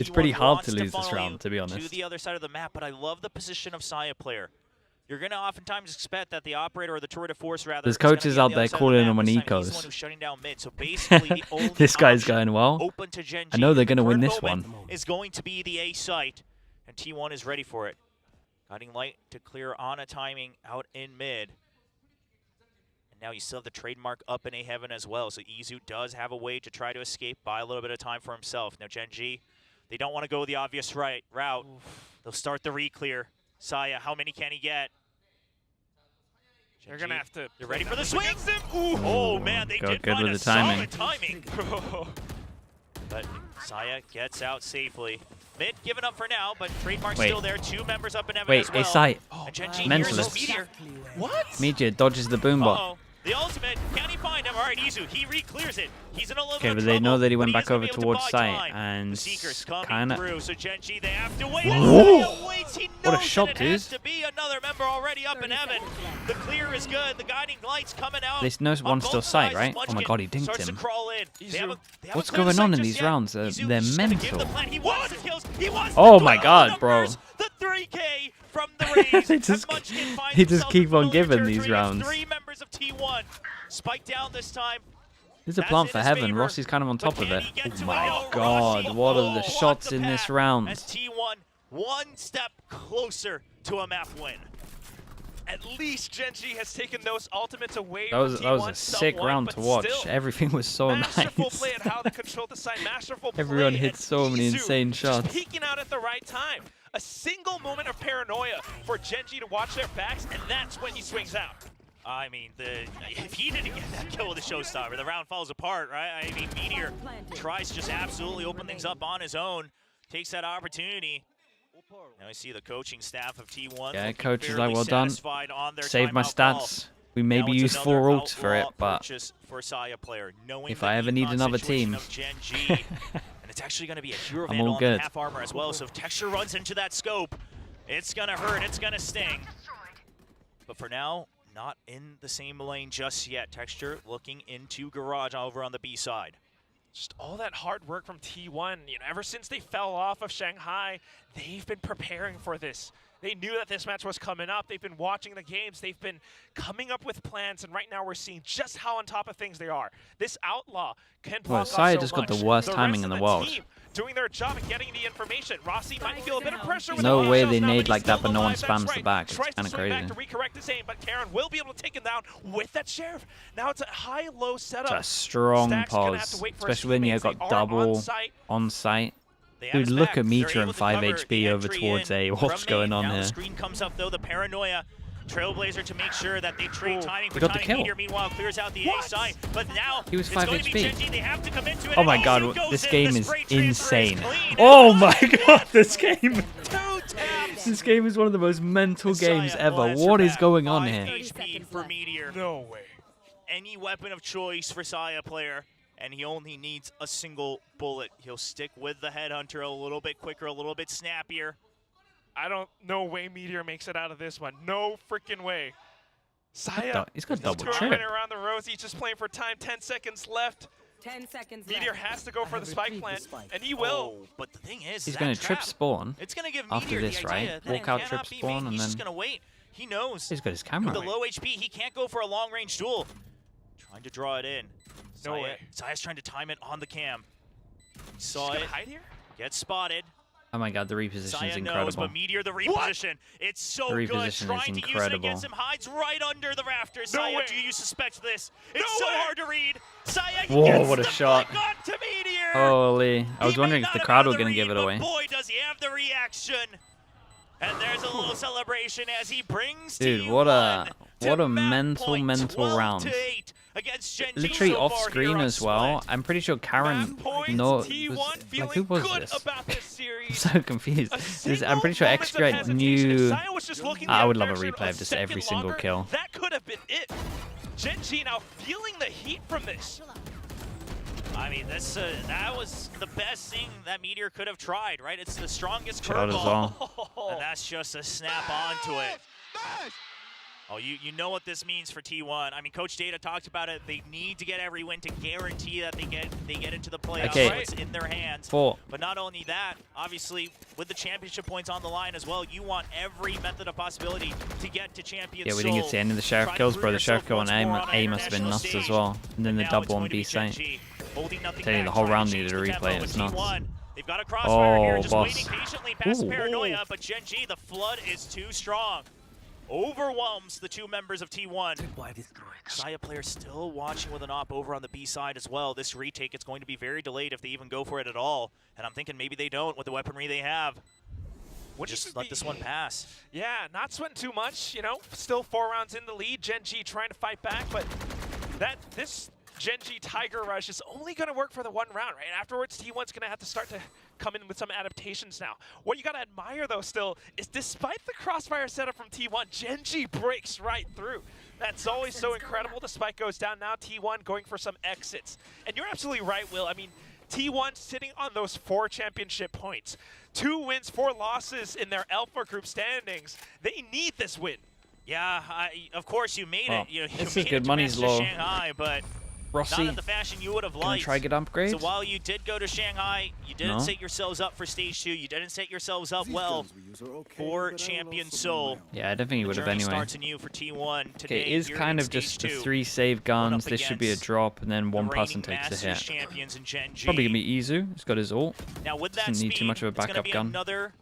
It's pretty hard to lose this round, to be honest. To the other side of the map, but I love the position of Saya player. You're going to oftentimes expect that the operator or the tour de force rather. There's coaches out there calling him on ecos. This guy's going well. I know they're going to win this one. Is going to be the A site, and T1 is ready for it. Guiding light to clear on a timing out in mid. Now you still have the trademark up in A heaven as well, so Izu does have a way to try to escape, buy a little bit of time for himself. Now GenG, they don't want to go the obvious route. They'll start the re-clear. Saya, how many can he get? You're gonna have to. You're ready for the swing? Oh man, they did find a solid timing. But Saya gets out safely. Mid given up for now, but trademark's still there. 2 members up in Evan Wait, as well. it's sight. And GenG Mentalist. Meteor. What? Meteor dodges the boombot. Uh-oh. The ultimate, can he find him? All right, Izu, he re-clears it. He's in a little Okay, bit of but they know trouble, that he went but back is gonna over be able to towards buy sight, time. and The Seeker's coming kinda. through, so GenG, they have to wait. Whoa! Waits. He What a knows shot, that it dude. has to be another member already up in Evan. The clear is good. The guiding light's coming out. This knows on one's both still sight, sides. right? Oh my Munchkin god, he dinked starts him. to crawl in. They haven't What's cleared the going on sight in just these yet. rounds? Izu They're just gonna give the mental. plan. He wants the kills. He wants Oh the my god, bro. numbers. The 3K from the Rays. They just- And Munchkin finds he just himself keep in on familiar giving these territory of rounds. 3 members of T1. Spike down this time. This is a That's plant in for his heaven. favor, Rossi's kind of on top but of can it. he get Oh to my it? god, Rossi, what are the shots the in this path round? As T1 one step closer to a map win. At least GenG has taken those ultimates away That was from a T1 sick somewhat, round but to watch. still, Everything was so masterful nice. play at how they controlled the side. Masterful play. Everyone hit and so many Izu insane shots. Just peeking out at the right time. A single moment of paranoia for GenG to watch their backs, and that's when he swings out. I mean, if he didn't get that kill with the showstopper, the round falls apart, right? I mean, Meteor tries to just absolutely open things up on his own, takes that opportunity. Now we see the coaching staff of T1. Yeah, looking coach is fairly like, well done. satisfied on their Save my timeout call. stats. We Now maybe it's use another 4 ults for it, outlaw but purchase for Saya player, knowing if the I ever need econ another situation team, of GenG, and it's actually going to be a Hero I'm Vandal all on the good. half armor as well. So if Texture runs into that scope, it's going to hurt. It's going to sting. But for now, not in the same lane just yet. Texture looking into Garage over on the B side. Just all that hard work from T1, you know, ever since they fell off of Shanghai, they've been preparing for this. They knew that this match was coming up. They've been watching the games. They've been coming up with plans, and right now we're seeing just how on top of things they are. This outlaw can block off Saya so just got much. the worst rest timing of in the world. team doing their job and getting the information. Rossi might feel a bit of pressure with No the way shells they now, nade but like he's that, still but no one alive. That's spams the right. back. It's Tries to kinda swing back crazy. to recorrect his aim, but Karen will be able to take him down with that sheriff. Now it's a high-low setup. It's a strong Stack's gonna have pause, to wait for his especially when you teammates. got They are double on-site. on site. They have Dude, his look back. at Meteor They're and able to 5 cover HP the over entry towards in A. What's from going main. on Now here? the screen comes up though, the Paranoia. Trailblazer to make sure that they trade timing for got the timing. kill. Meteor meanwhile clears out the A side, but now He was it's 5 going to be HP. GenG. They have to come into it. Oh and my Izu god, goes this in. game The is spray transfer is insane. clean. Oh my god, this game. 2 taps. This game is one of the most mental games Saya ever. blasts her What is back. going on 5 here? HP for Meteor. No way. Any weapon of choice for Saya player, and he only needs a single bullet. He'll stick with the Headhunter a little bit quicker, a little bit snappier. I don't know way Meteor makes it out of this one. No freaking way. Saya, He's got just double going trip. around the rows. He's just playing for time. 10 seconds left. 10 seconds Meteor left. has to go for the spike plant, and he will. Oh, but the thing is, He's that going to trip trap, spawn. It's going to give after Meteor this, the right? idea that Walk it out, cannot trip be spawn, made. and He's just then- going to wait. He knows. He's got his camera With the right. low HP, he can't go for a long-range duel. Trying to draw it in. No way. Saya's trying to time it on the cam. Saw Just it. gonna hide here? Gets spotted. Oh my god, the reposition Saya is knows, incredible. but Meteor, the reposition. It's so The good. reposition is Trying to use it incredible. against him. Hides right under the rafters. No Saya, way. do you suspect this? It's No so way. hard to read. Saya Whoa, gets what a the shot. flick onto Meteor. Holy. I was He wondering may if the not crowd have were the going to give read, it away. But boy, does he have the reaction. And there's a little celebration as he brings Dude, T1 what a to map mental, point, mental 12 round. to 8 against GenG Literally so off far screen here on as well. Split. I'm pretty sure Karen Map points, knows. T1 feeling Like, who was good this? about this I'm series. so confused. I'm pretty sure Single X-Great moments of hesitation. If knew. Saya was just looking I the would other love a direction replay of just every second single longer, kill. That could have been it. GenG now feeling the heat from this. I mean, that was the best thing that Meteor could have tried, right? It's the strongest Shot as curveball. well. And that's just a snap onto it. Oh, you know what this means for T1. I mean, Coach Data talked about it. They need to get every win to guarantee that they get into the playoffs. Okay. So it's in their hands. 4. But not only that, obviously, with the championship points on the line as well, you want every method of possibility to get to champion. Yeah, we didn't get to see any of the sheriff Try to kills, prove bro. The yourself sheriff kill on once more on an A must have been international nuts as stage. well. And then the Now double it's on going to B be site. GenG, holding nothing Tell you, back, the whole trying to round change needed a the tempo replay. with It's nuts. T1. They've got a crossfire here, just boss. waiting patiently past Ooh. Paranoia, but GenG, the flood is too strong. Overwhelms the 2 members of T1. Saya player still watching with an op over on the B side as well. This retake, it's going to be very delayed if they even go for it at all. And I'm thinking maybe they don't with the weaponry they have. Just let this one pass. Yeah, not sweating too much, you know. Still 4 rounds in the lead. GenG trying to fight back, but this GenG Tiger Rush is only going to work for the one round, right? Afterwards, T1's going to have to start to come in with some adaptations now. What you got to admire, though, still, is despite the crossfire setup from T1, GenG breaks right through. That's always so incredible. The spike goes down now. T1 going for some exits. And you're absolutely right, Will. I mean, T1 sitting on those 4 championship points. 2 wins, 4 losses in their Alpha group standings. They need this win. Yeah, of course you made it. You know, this you is made good. it to Money's Master low. Shanghai, but Rossi, not in the fashion you would have gonna liked. try get upgrade? So while you did go to Shanghai, you didn't set yourselves up for stage 2. You didn't set yourselves up well for Champion Soul. Yeah, I don't think he would have anyway. Starts anew for T1 today. Okay, it is kind of just the 3 save guns. This should be a drop, and then one person takes the hit. Champions in GenG. Probably gonna be Izu. He's got his ult. Now with that Doesn't need too much of a backup gun. Another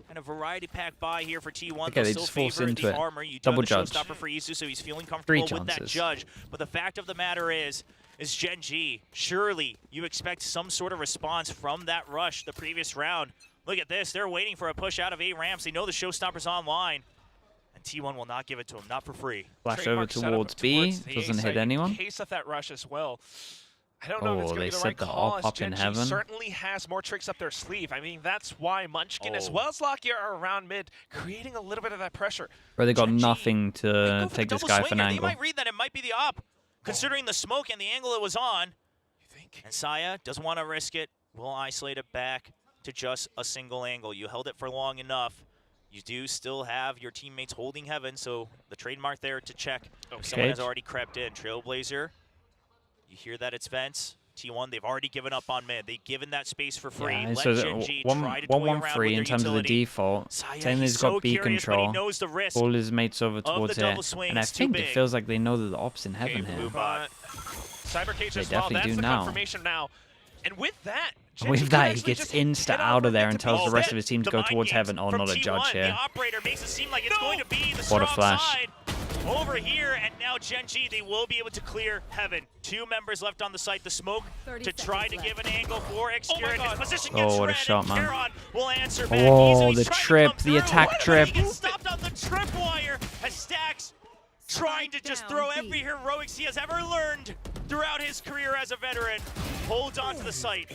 kind of variety pack buy here for T1. Okay, they still just force favor into the it. armor. You Double do have judge. the showstopper for Izu, so he's feeling comfortable 3 with that chances. judge. But the fact of the matter is GenG, surely you expect some sort of response from that rush the previous round. Look at this. They're waiting for a push out of A ramps. They know the showstopper's online. And T1 will not give it to him, not for free. Flash over towards B. Doesn't hit anyone. Case of that rush as well. I don't know if it's going to be the right the call, up in GenG heaven. certainly has more tricks up their sleeve. I mean, that's why Munchkin as well as Lockyer are around mid, creating a little bit of that pressure. Bro, they got GenG nothing to take this guy for an angle. They might read that it might be the op, considering the smoke and the angle it was on. You think? And Saya doesn't want to risk it. Will isolate it back to just a single angle. You held it for long enough. You do still have your teammates holding heaven, so the trademark there to check. Okay. Someone has already crept in. Trailblazer, you hear that it's Vents. T1, they've already given up on mid. They've given that space for free. Yeah, Let so GenG try to toy around 1-1-3 with in their terms of the utility. default. Saya, Taylor's he's so got B curious, but he control. knows the risk All his mates over of towards the here. double swing And I is too think it big. feels like they know that the op's in heaven Okay, here. Bluebot. Cybercage They as well. definitely That's do the now. confirmation now. And with that, And with GenG that, can he actually gets just insta head out over of there into and tells B. the rest of his team to The go mind towards games heaven. Oh, from not a T1. judge here. The operator makes it seem like it's going to be the What a strong flash. side over here, and now GenG, they will be able to clear heaven. 2 members left on the site. The smoke to try to give an angle for Exterior. His position gets what a red, shot, and man. Caron will answer back. Oh, He's the trying to trip, come the through. attack trip. He gets stopped on the trip wire as Stax trying to just throw every heroics he has ever learned throughout his career as a veteran. Holds on to the site.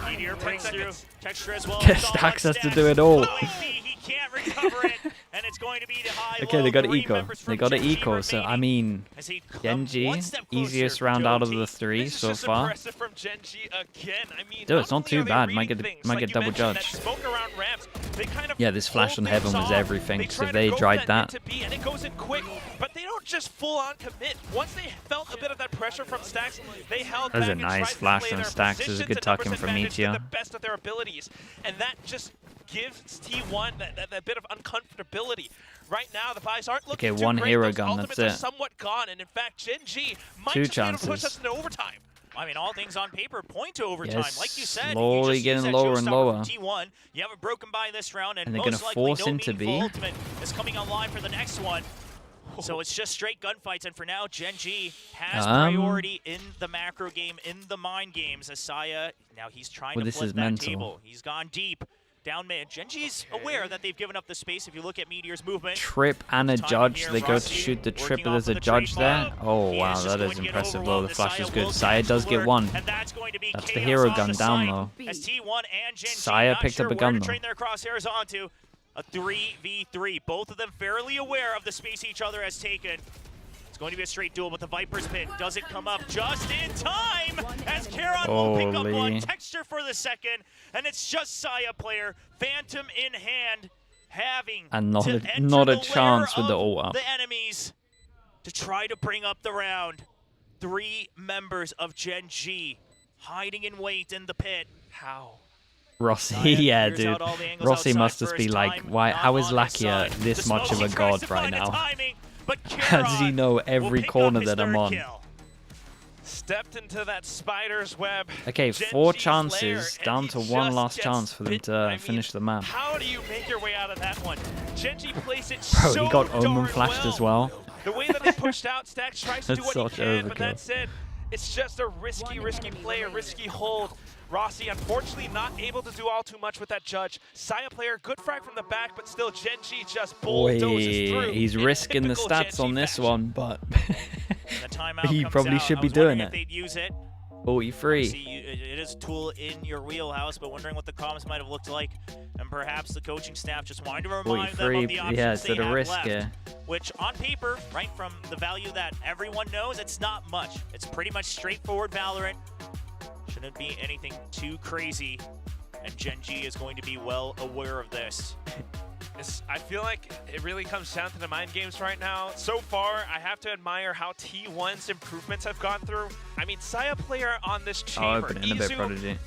Meteor breaks through. Texture as well. Stax has to do it all. He can't recover it, and it's going to be the high. Okay, they got to 3 eco. members They from got to GenG eco. So, I remaining mean, as they come one GenG, step closer easiest to round out of OT. the 3 This is so just far. impressive from GenG again. I mean, Dude, it's not only too are they bad. Might reading get- things, might like get you double mentioned, judge. that smoke around ramps, they kind of Yeah, this flash hold on heaven things was off. everything, They so try to they go dried mid that. to B, and it goes in quick, but they don't just full on commit. Once they felt a bit of that pressure from Stax, they held That was back a and nice tried to flash play from their Stax. It was a positions good and tuck in numbers from advantage to Meteor. the best of their abilities, and that just gives T1 that bit of uncomfortability. Right now, the buys aren't looking Okay, too one great. hero Those gun, ultimates that's are it. somewhat gone, and in fact, GenG might 2 just be able to push chances. us into overtime. I mean, all things on paper point to overtime. Yes, Like you said, slowly you just getting use that lower and showstopper lower. from T1. You have it broken by this round, and And they're most gonna likely force no into meaningful B. ultimate is coming online for the next one. So it's just straight gunfights, and for now, GenG has priority in the macro game, in the mind games. Asaya, now he's trying to this flip is that mental. table. He's gone deep, down mid. GenG's aware that they've given up the space. If you look at Meteor's movement, Trip and a Timing judge. here, They go to Rossi shoot the working trip, but off there's a of the judge there. trademark. Oh, He wow, just that going is to get impressive, though. overwhelmed. The flash is Asaya good. will Saya catch does get alert, 1. and that's going to be That's the chaos hero on gun the down, site. though. As T1 and GenG Saya not picked sure up a where gun, to though. train their crosshairs onto. A 3v3. Both of them fairly aware of the space each other has taken. It's going to be a straight duel, but the Viper's pit doesn't come up just in time as Caron will pick up one. Holy. Texture for the second, and it's just Saya player, Phantom in hand, having And not to a- enter not a the chance lair with the of ult up. the enemies to try to bring up the round. 3 members of GenG hiding in wait in the pit. How? Rossi, Saya yeah, figures dude. out all the angles Rossi outside must just first be like, time, why? not How is on his Lakia side. this The much of smoke, a he tries god to right find the now? timing, but How does he Caron know will every pick corner up his that I'm third on? kill. Stepped into that spider's web. Okay, GenG's 4 lair, chances, and down he to 1 just last gets chance for them bit. to I mean, finish the map. How do you make your way out of that one? GenG plays it Bro, so he got Omen darn flashed well. as well. The way that they pushed out, Stax tries to do That's what he such can, but overkill. that said, it's just a risky play, a risky hold Rossi, unfortunately, not able to do all too much with that judge. Saya player, good frag from the back, but still, GenG just bulldozes through. He's risking the stats on this one, but the he probably should be doing it. 43. It is a tool in your wheelhouse, but wondering what the comms might have looked like, and perhaps the coaching staff just wanted to remind them of the options they have left, which on paper, right from the value that everyone knows, it's not much. It's pretty much straightforward Valorant. Shouldn't be anything too crazy, and GenG is going to be well aware of this. I feel like it really comes down to the mind games right now. So far, I have to admire how T1's improvements have gone through. I mean, Saya player on this chamber,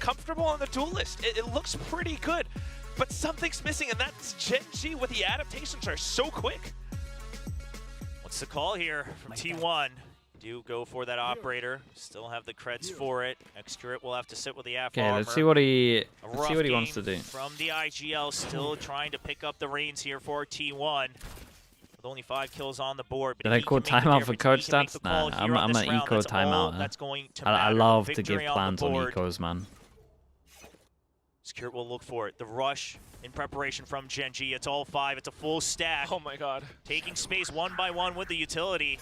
comfortable on the duelist. It looks pretty good, but something's missing, and that's GenG with the adaptations are so quick. What's the call here from T1? Do go for that operator. Still have the creds for it. Excurit will have to sit with the F armor. Okay, let's see what he wants to do. From the IGL, still trying to pick up the reins here for T1. With only 5 kills on the board. Did I call timeout for coach stats? Nah, I'm an eco timeout. I love to give plans on ecos, man. Excurit will look for it. The rush in preparation from GenG. It's all 5. It's a full stack. Oh my god. Taking space one by one with the utility.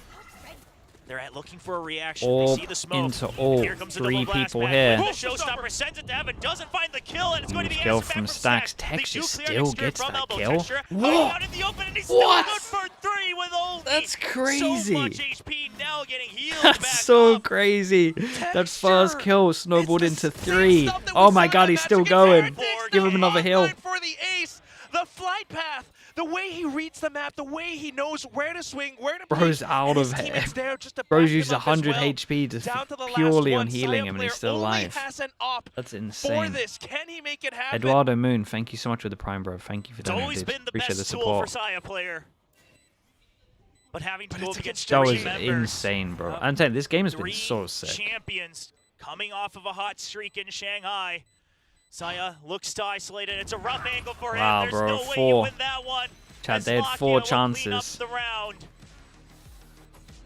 They're looking for a reaction. They see the smoke. Into all here comes 3 people here. The showstopper sends it to Evan, doesn't find the kill, and it's going to be kill from Stacks. Texture still gets that kill. What? For 3 with only that's crazy. So much HP, now getting healed that's back so up. crazy. That first kill snowballed into 3. Oh my god, he's still going. Give him another heal. For the ace, the flight path. The way he reads the map, the way he knows where to swing, where to Bro's out of here. Bro's used 100 HP to purely on healing him, and he's still alive. That's insane. Can he make it happen? Eduardo Moon, thank you so much for the Prime, bro. Thank you for that. It's always been the best tool for Saya player. But having to go up against that was insane, bro. I'm telling you, this game has been so sick. Champions coming off of a hot streak in Shanghai. Saya looks to isolate it. It's a rough angle for him. There's no way you win that one. Chad, they had 4 chances.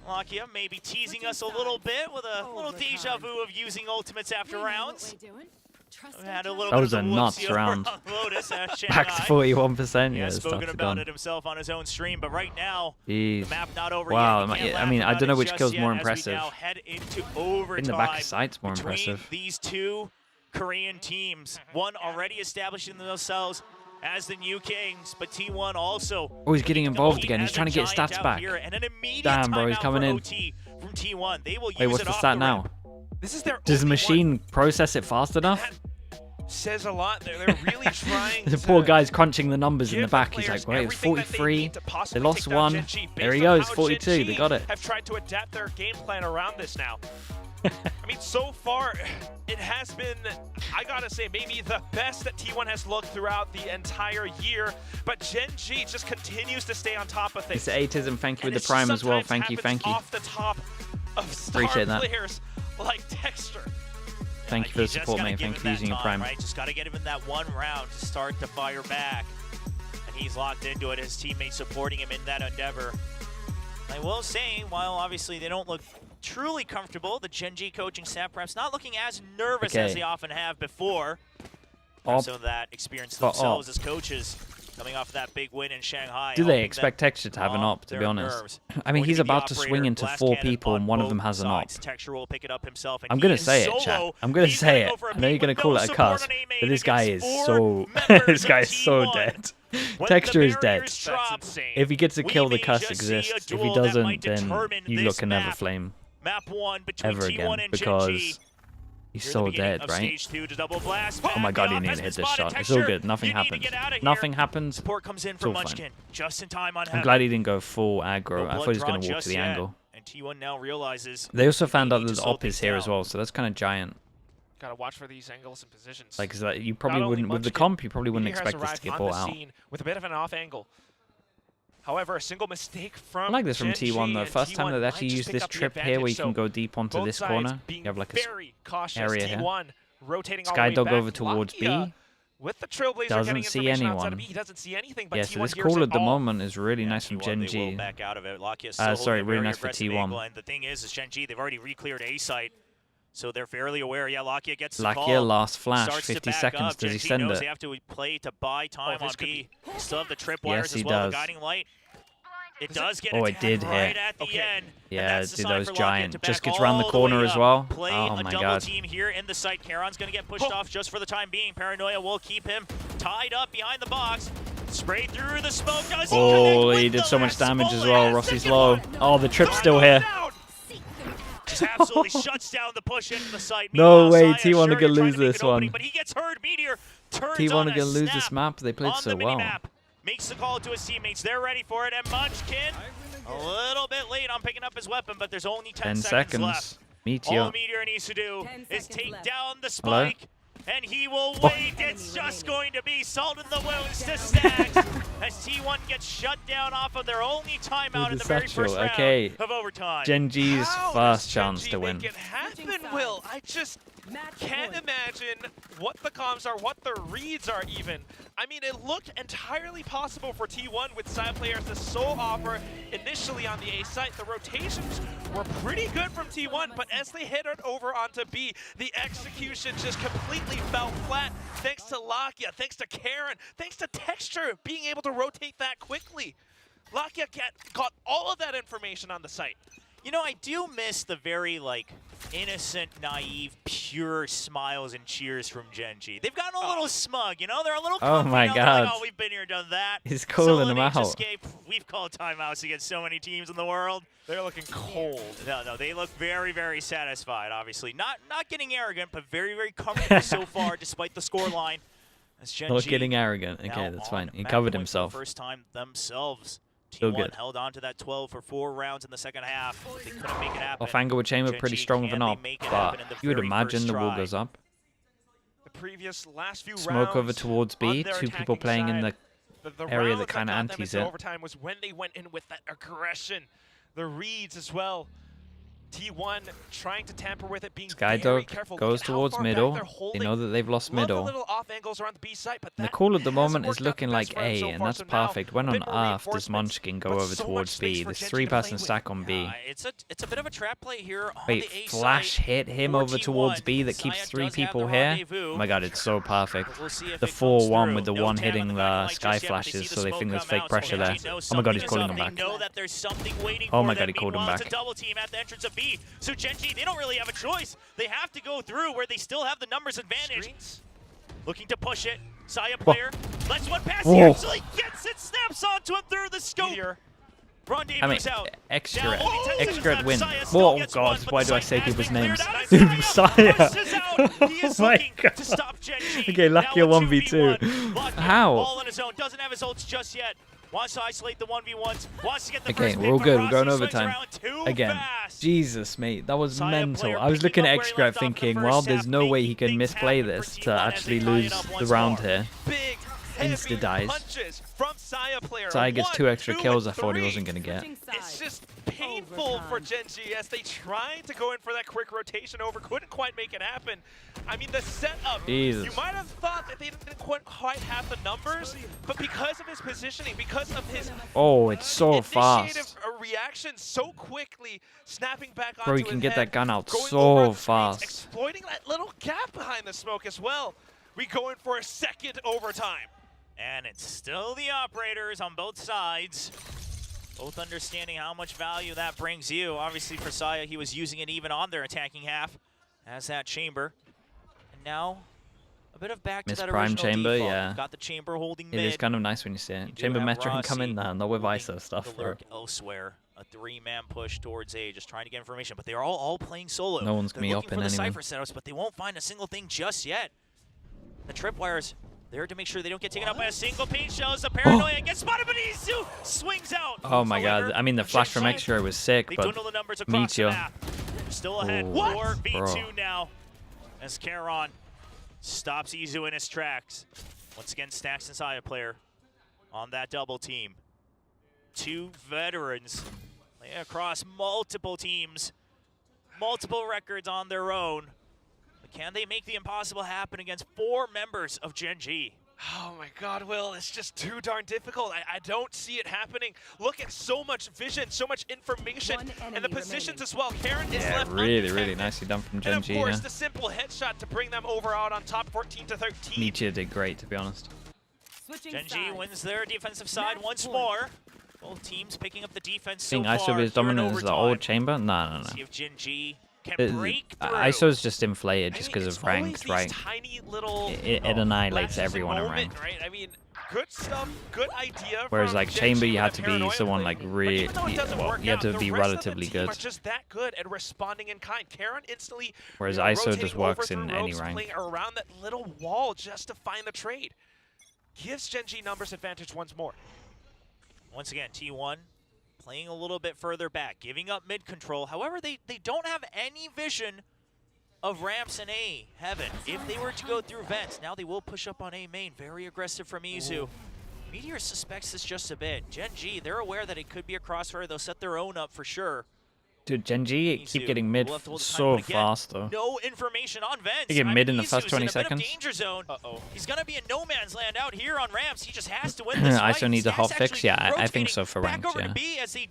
Lakia maybe teasing us a little bit with a little deja vu of using ultimates after rounds. Had a little that was a nuts round. Lotus, back to 41%. He has spoken about it himself on his own stream, but right now, the map not over wow, yet. I mean, I don't know which kill's more impressive. Head into overtime in the back of sight's more impressive. These 2 Korean teams, one already establishing themselves as the new kings, but T1 also. Oh, he's getting involved again. He's trying to get stats back. Damn, bro, he's coming in. From T1. They will wait, what's the stat now? This is their Does the machine process it fast enough? That says a lot. They're really trying. The poor guy's crunching the numbers in the back. He's like, wait, it's 43. They lost 1. There he goes, 42. They got it. Have tried to adapt their game plan around this now. I mean, so far, it has been, I gotta say, maybe the best that T1 has looked throughout the entire year, but GenG just continues to stay on top of things. It's Atism, thank you with the Prime as well. Thank you, thank you. Off the top of star players like Texture. Thank you for the support, mate. Thank you for using your Prime. Right? Just gotta get him in that one round to start to fire back. And he's locked into it, his teammates supporting him in that endeavor. I will say, while obviously they don't look truly comfortable, the GenG coaching staff perhaps not looking as nervous as they often have before. Some of that experience themselves as coaches coming off that big win in Shanghai. Do they expect Texture to have an op, to be honest? I mean, he's about to swing into 4 people and one of them has an op. Texture will pick it up himself, and I'm going to say it, chat. I'm going to say it. I know you're going to call it a cuss, but this guy is so this guy is so dead. Texture is dead. If he gets a kill, the cuss exists. If he doesn't, then you look can never flame ever again, because he's so dead, right? Oh my god, he needed to hit this shot. It's all good. Nothing happens. Nothing happens. Support comes in it's all from fine. Munchkin. Just in time on I'm glad he didn't go full aggro. I thought he was going to walk to the angle. And T1 now realizes they also found out that the op is here as well, so that's kind of giant. Gotta watch for these angles and positions. Like, you probably wouldn't, with the comp, you probably wouldn't expect this to get bought out. With a bit of an off angle. However, a single mistake from I like this from T1 though. First time that they actually used this trip here where you can go deep onto this corner. You have like a area here. Skydog over towards B. With the Trailblazer doesn't see anyone. He doesn't see anything, but yeah, so this call at the moment is really nice from GenG. Back out of it. Sorry, really nice for T1. And the thing is GenG, they've already re-cleared A site. So they're fairly aware. Yeah, Lakia gets the call. Lakia last flash, Starts 50 to back seconds. up. Does he GenG send knows it? they have to play to buy time on B. Still have the trip Yes, wires he as well. does. The guiding light. It does get Oh, a it did right hit. at the end. Yeah, and dude, that was Lakia giant. to Just back gets around the all corner way as up. well. Play Oh a my double god. team here in the site. Karon's going to get pushed off just for the time being. Paranoia will keep him tied up behind the box. Spray through the smoke. Does Oh, he did so much damage as well. Rossi's low. Oh, the trip's still here. Just absolutely shuts down the push into the site. No way, Saya, T1 sure, are you're gonna trying lose to make this an opening, one. But he gets hurt. Meteor turns T1 on are a gonna lose this snap map. They played on so the well. minimap. Makes the call to his teammates. They're ready for it. And Munchkin, a little bit late on picking up his weapon, but there's only 10 seconds left. Meteor. All Meteor needs to do is take left. down the Hello? spike, and he will wait. It's just going to be salt in the wounds to Stacks as T1 gets shut down off of their only timeout in the very first round Okay. of overtime. GenG's How first does chance GenG to win. make it happen, Will? I just can't imagine what the comms are, what the reads are even. I mean, it looked entirely possible for T1 with side players the sole offer initially on the A site. The rotations were pretty good from T1, but as they hit it over onto B, the execution just completely fell flat thanks to Lakia, thanks to Karen, thanks to Texture being able to rotate that quickly. Lakia got all of that information on the site. You know, I do miss the very, like, innocent, naive, pure smiles and cheers from GenG. They've gotten a little smug, you know? They're a little Oh comfy my now. They're god. like, oh, we've been here, done that. He's calling Solo them Ninja out. Escape. We've called timeouts against so many teams in the world. They're looking cold. No, they look very, very satisfied, obviously. Not getting arrogant, but very, very comfortable so far, despite the scoreline. As GenG Not getting arrogant. Okay, now that's fine. on He match covered point for the himself. first time themselves. Still T1 good. held on to that 12 for 4 rounds in the second half. They couldn't make it happen. Off angle with Chamber, pretty GenG, strong of can an they op, make it but happen in the you would very imagine first the wall try? goes up. The previous last few Smoke over rounds towards on B, their 2 people attacking playing in side, the the area rounds that kind of got them antis into it. overtime was when they went in with that aggression, the reads as well. T1 trying to tamper with it, being very Skydog careful. goes Look at how towards far back middle. they're They holding. know that they've lost Love the middle. little off angles around the B site, but And the that call at the hasn't moment is worked out looking the like best for them A, so and far. that's So now, perfect. When a on bit more earth does Munchkin go but over so towards much space B? for There's GenG 3 to play person with. stack on B. It's a bit of a trap play here on Wait, the A flash side. hit him for over towards T1. B that Saya keeps does 3 have people the here. rendezvous. Oh my god, it's so perfect. But we'll see if The it comes 4-1 through. with the No one tap on hitting the guiding light sky just yet, but they see flashes, the so they smoke think there's come fake out, pressure so there. GenG knows Oh my god, he's something calling is him up. back. They know that there's something waiting Oh for my them. god, he called him Meanwhile, back. it's a double team at the entrance of B. So GenG, they don't really have a choice. They have to go through where they still have the numbers advantage. Screens. Looking to push it. Saya player. Let's one pass. Whoa. He actually gets it. Snaps onto him through the scope. Meteor. Rendezvous I mean, out. extra, Now, only 10 seconds extra left. win. Saya still Whoa, gets god, one, but why the do I site say has people's been names? cleared out. Dude, Saya Messiah. pushes out. He is Oh my looking god. to stop GenG. Okay, Now Lucky a a 1v2. 2v1. Lucky How? all on his own. Doesn't have his ults just yet. Wants to isolate the 1v1s. Wants to get the Okay, first we're pick, all but good. We're Rossi going swings overtime. around too Again. fast. Jesus, mate, that was Saya mental. player I was picking looking up at where he extra left off in the thinking, first well, half, there's no way he making can things misplay happen for this T1 to as actually they tie it lose up the once round more. here. Big, heavy Insta-dies. punches from Saya player. Saya gets 2 extra 1, 2, kills I and thought he 3. wasn't going to get. It's just painful for GenG as they tried to go in for that quick rotation over, couldn't quite make it happen. I mean, the setup, Jesus. you might have thought that they didn't quite have the numbers, but because of his positioning, because of his Oh, it's so initiative fast. reaction so quickly, snapping back onto Bro, you his can get head, that gun out going so over on the screens, fast. exploiting that little gap behind the smoke as well. We go in for a second overtime. And it's still the operators on both sides. Both understanding how much value that brings you. Obviously for Saya, he was using it even on their attacking half as that chamber. And now, a bit of back to Miss that Prime original Chamber, default. yeah. Got the chamber holding It mid. is kind of nice when you see You it. do Chamber have Metro can come Rossi in there, not with moving ISO stuff, the bro. lurk elsewhere. A 3-man push towards A, just trying to get information. But they're all playing solo. No one's They're gonna be looking up for in the anyway. Cypher setups, but they won't find a single thing just yet. The tripwires there to make sure they don't get taken out by a single paint shell as the Paranoia gets spotted, but Isu swings out. Oh my However, god, I mean the flash from GenG, extra was sick, they but dwindle the numbers across Meteor. the map. Still ahead, Ooh, 4v2 bro. now, as Karon stops Izu in his tracks. Once again, Stacks and Saya player on that double team. 2 veterans playing across multiple teams, multiple records on their own. But can they make the impossible happen against 4 members of GenG? Oh my god, Will, it's just too darn difficult. I don't see it happening. Look at so much vision, so much information, and the positions as well. Karen is left really nicely done from GenG. And of course, the simple headshot to bring them over out on top, 14-13. Nietzsche did great, to be honest. GenG wins their defensive side once more. Both teams picking up the defense so far. ISO is dominant as the old chamber? No. See if GenG can break through. ISO is just inflated just because of ranked, right? Tiny little, it annihilates everyone in ranked. Right? I mean, good stuff, good idea. Whereas like chamber, you had to be someone like really, well, you had to be relatively good. Just that good at responding in kind. Karen instantly. Whereas ISO just works in any rank. Playing around that little wall just to find the trade. Gives GenG numbers advantage once more. Once again, T1 playing a little bit further back, giving up mid control. However, they don't have any vision of ramps in A heaven. If they were to go through vents, now they will push up on A main. Very aggressive from Izu. Meteor suspects this just a bit. GenG, they're aware that it could be a crossfire. They'll set their own up for sure. Dude, GenG keep getting mid so fast though. No information on vents. They get mid in the first 20 seconds. Danger zone. He's gonna be in no man's land out here on ramps. He just has to win this fight. ISO needs a hot fix. Yeah, I think so for ranked. Yeah,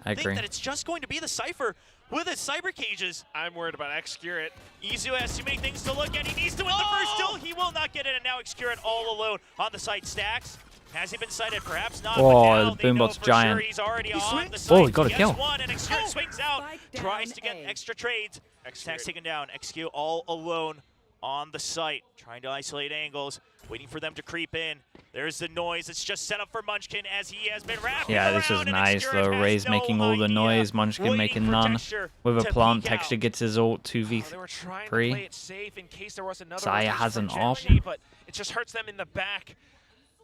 I agree. That it's just going to be the Cypher with his cyber cages. I'm worried about Xcurate. Izu has too many things to look at. He needs to win the first kill. He will not get it, and now Xcurate all alone on the site. Stacks. Has he been sighted? Perhaps not. Oh, the Boombot's giant. Sure he's already on the oh, he got a kill. One, and Xcurate swings out. Tries to get extra trades. Stacks taken down. XQ all alone on the site. Trying to isolate angles. Waiting for them to creep in. There's the noise. It's just set up for Munchkin as he has been wrapped. Yeah, this is nice though. Ray's making all the noise. Munchkin making none. With a plant, Texture gets his ult 2v3. Saya has an off. But it just hurts them in the back.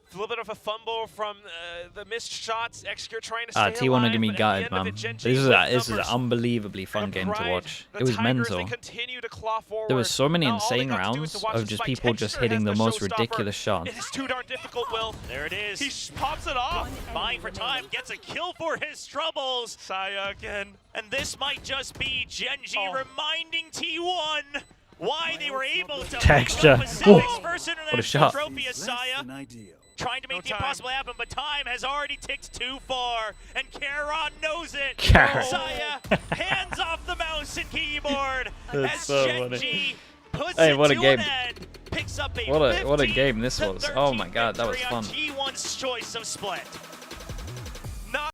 A little bit of a fumble from the missed shots. Xcure trying to stay alive. T1 are gonna be gutted, man. This is an unbelievably fun game to watch. It was mental. There was so many insane rounds of just people just hitting the most ridiculous shots. It is too darn difficult, Will. There it is. He pops it off. Buying for time, gets a kill for his troubles. Saya again. And this might just be GenG reminding T1 why they were able to Texture. What a shot. Trophy as Saya. Trying to make the impossible happen, but time has already ticked too far, and Charon knows it. Saya, hands off the mouse and keyboard as so GenG puts hey, it what a to game. an end. Picks up a What a game this was. Oh my god, that was fun. T1's choice of split.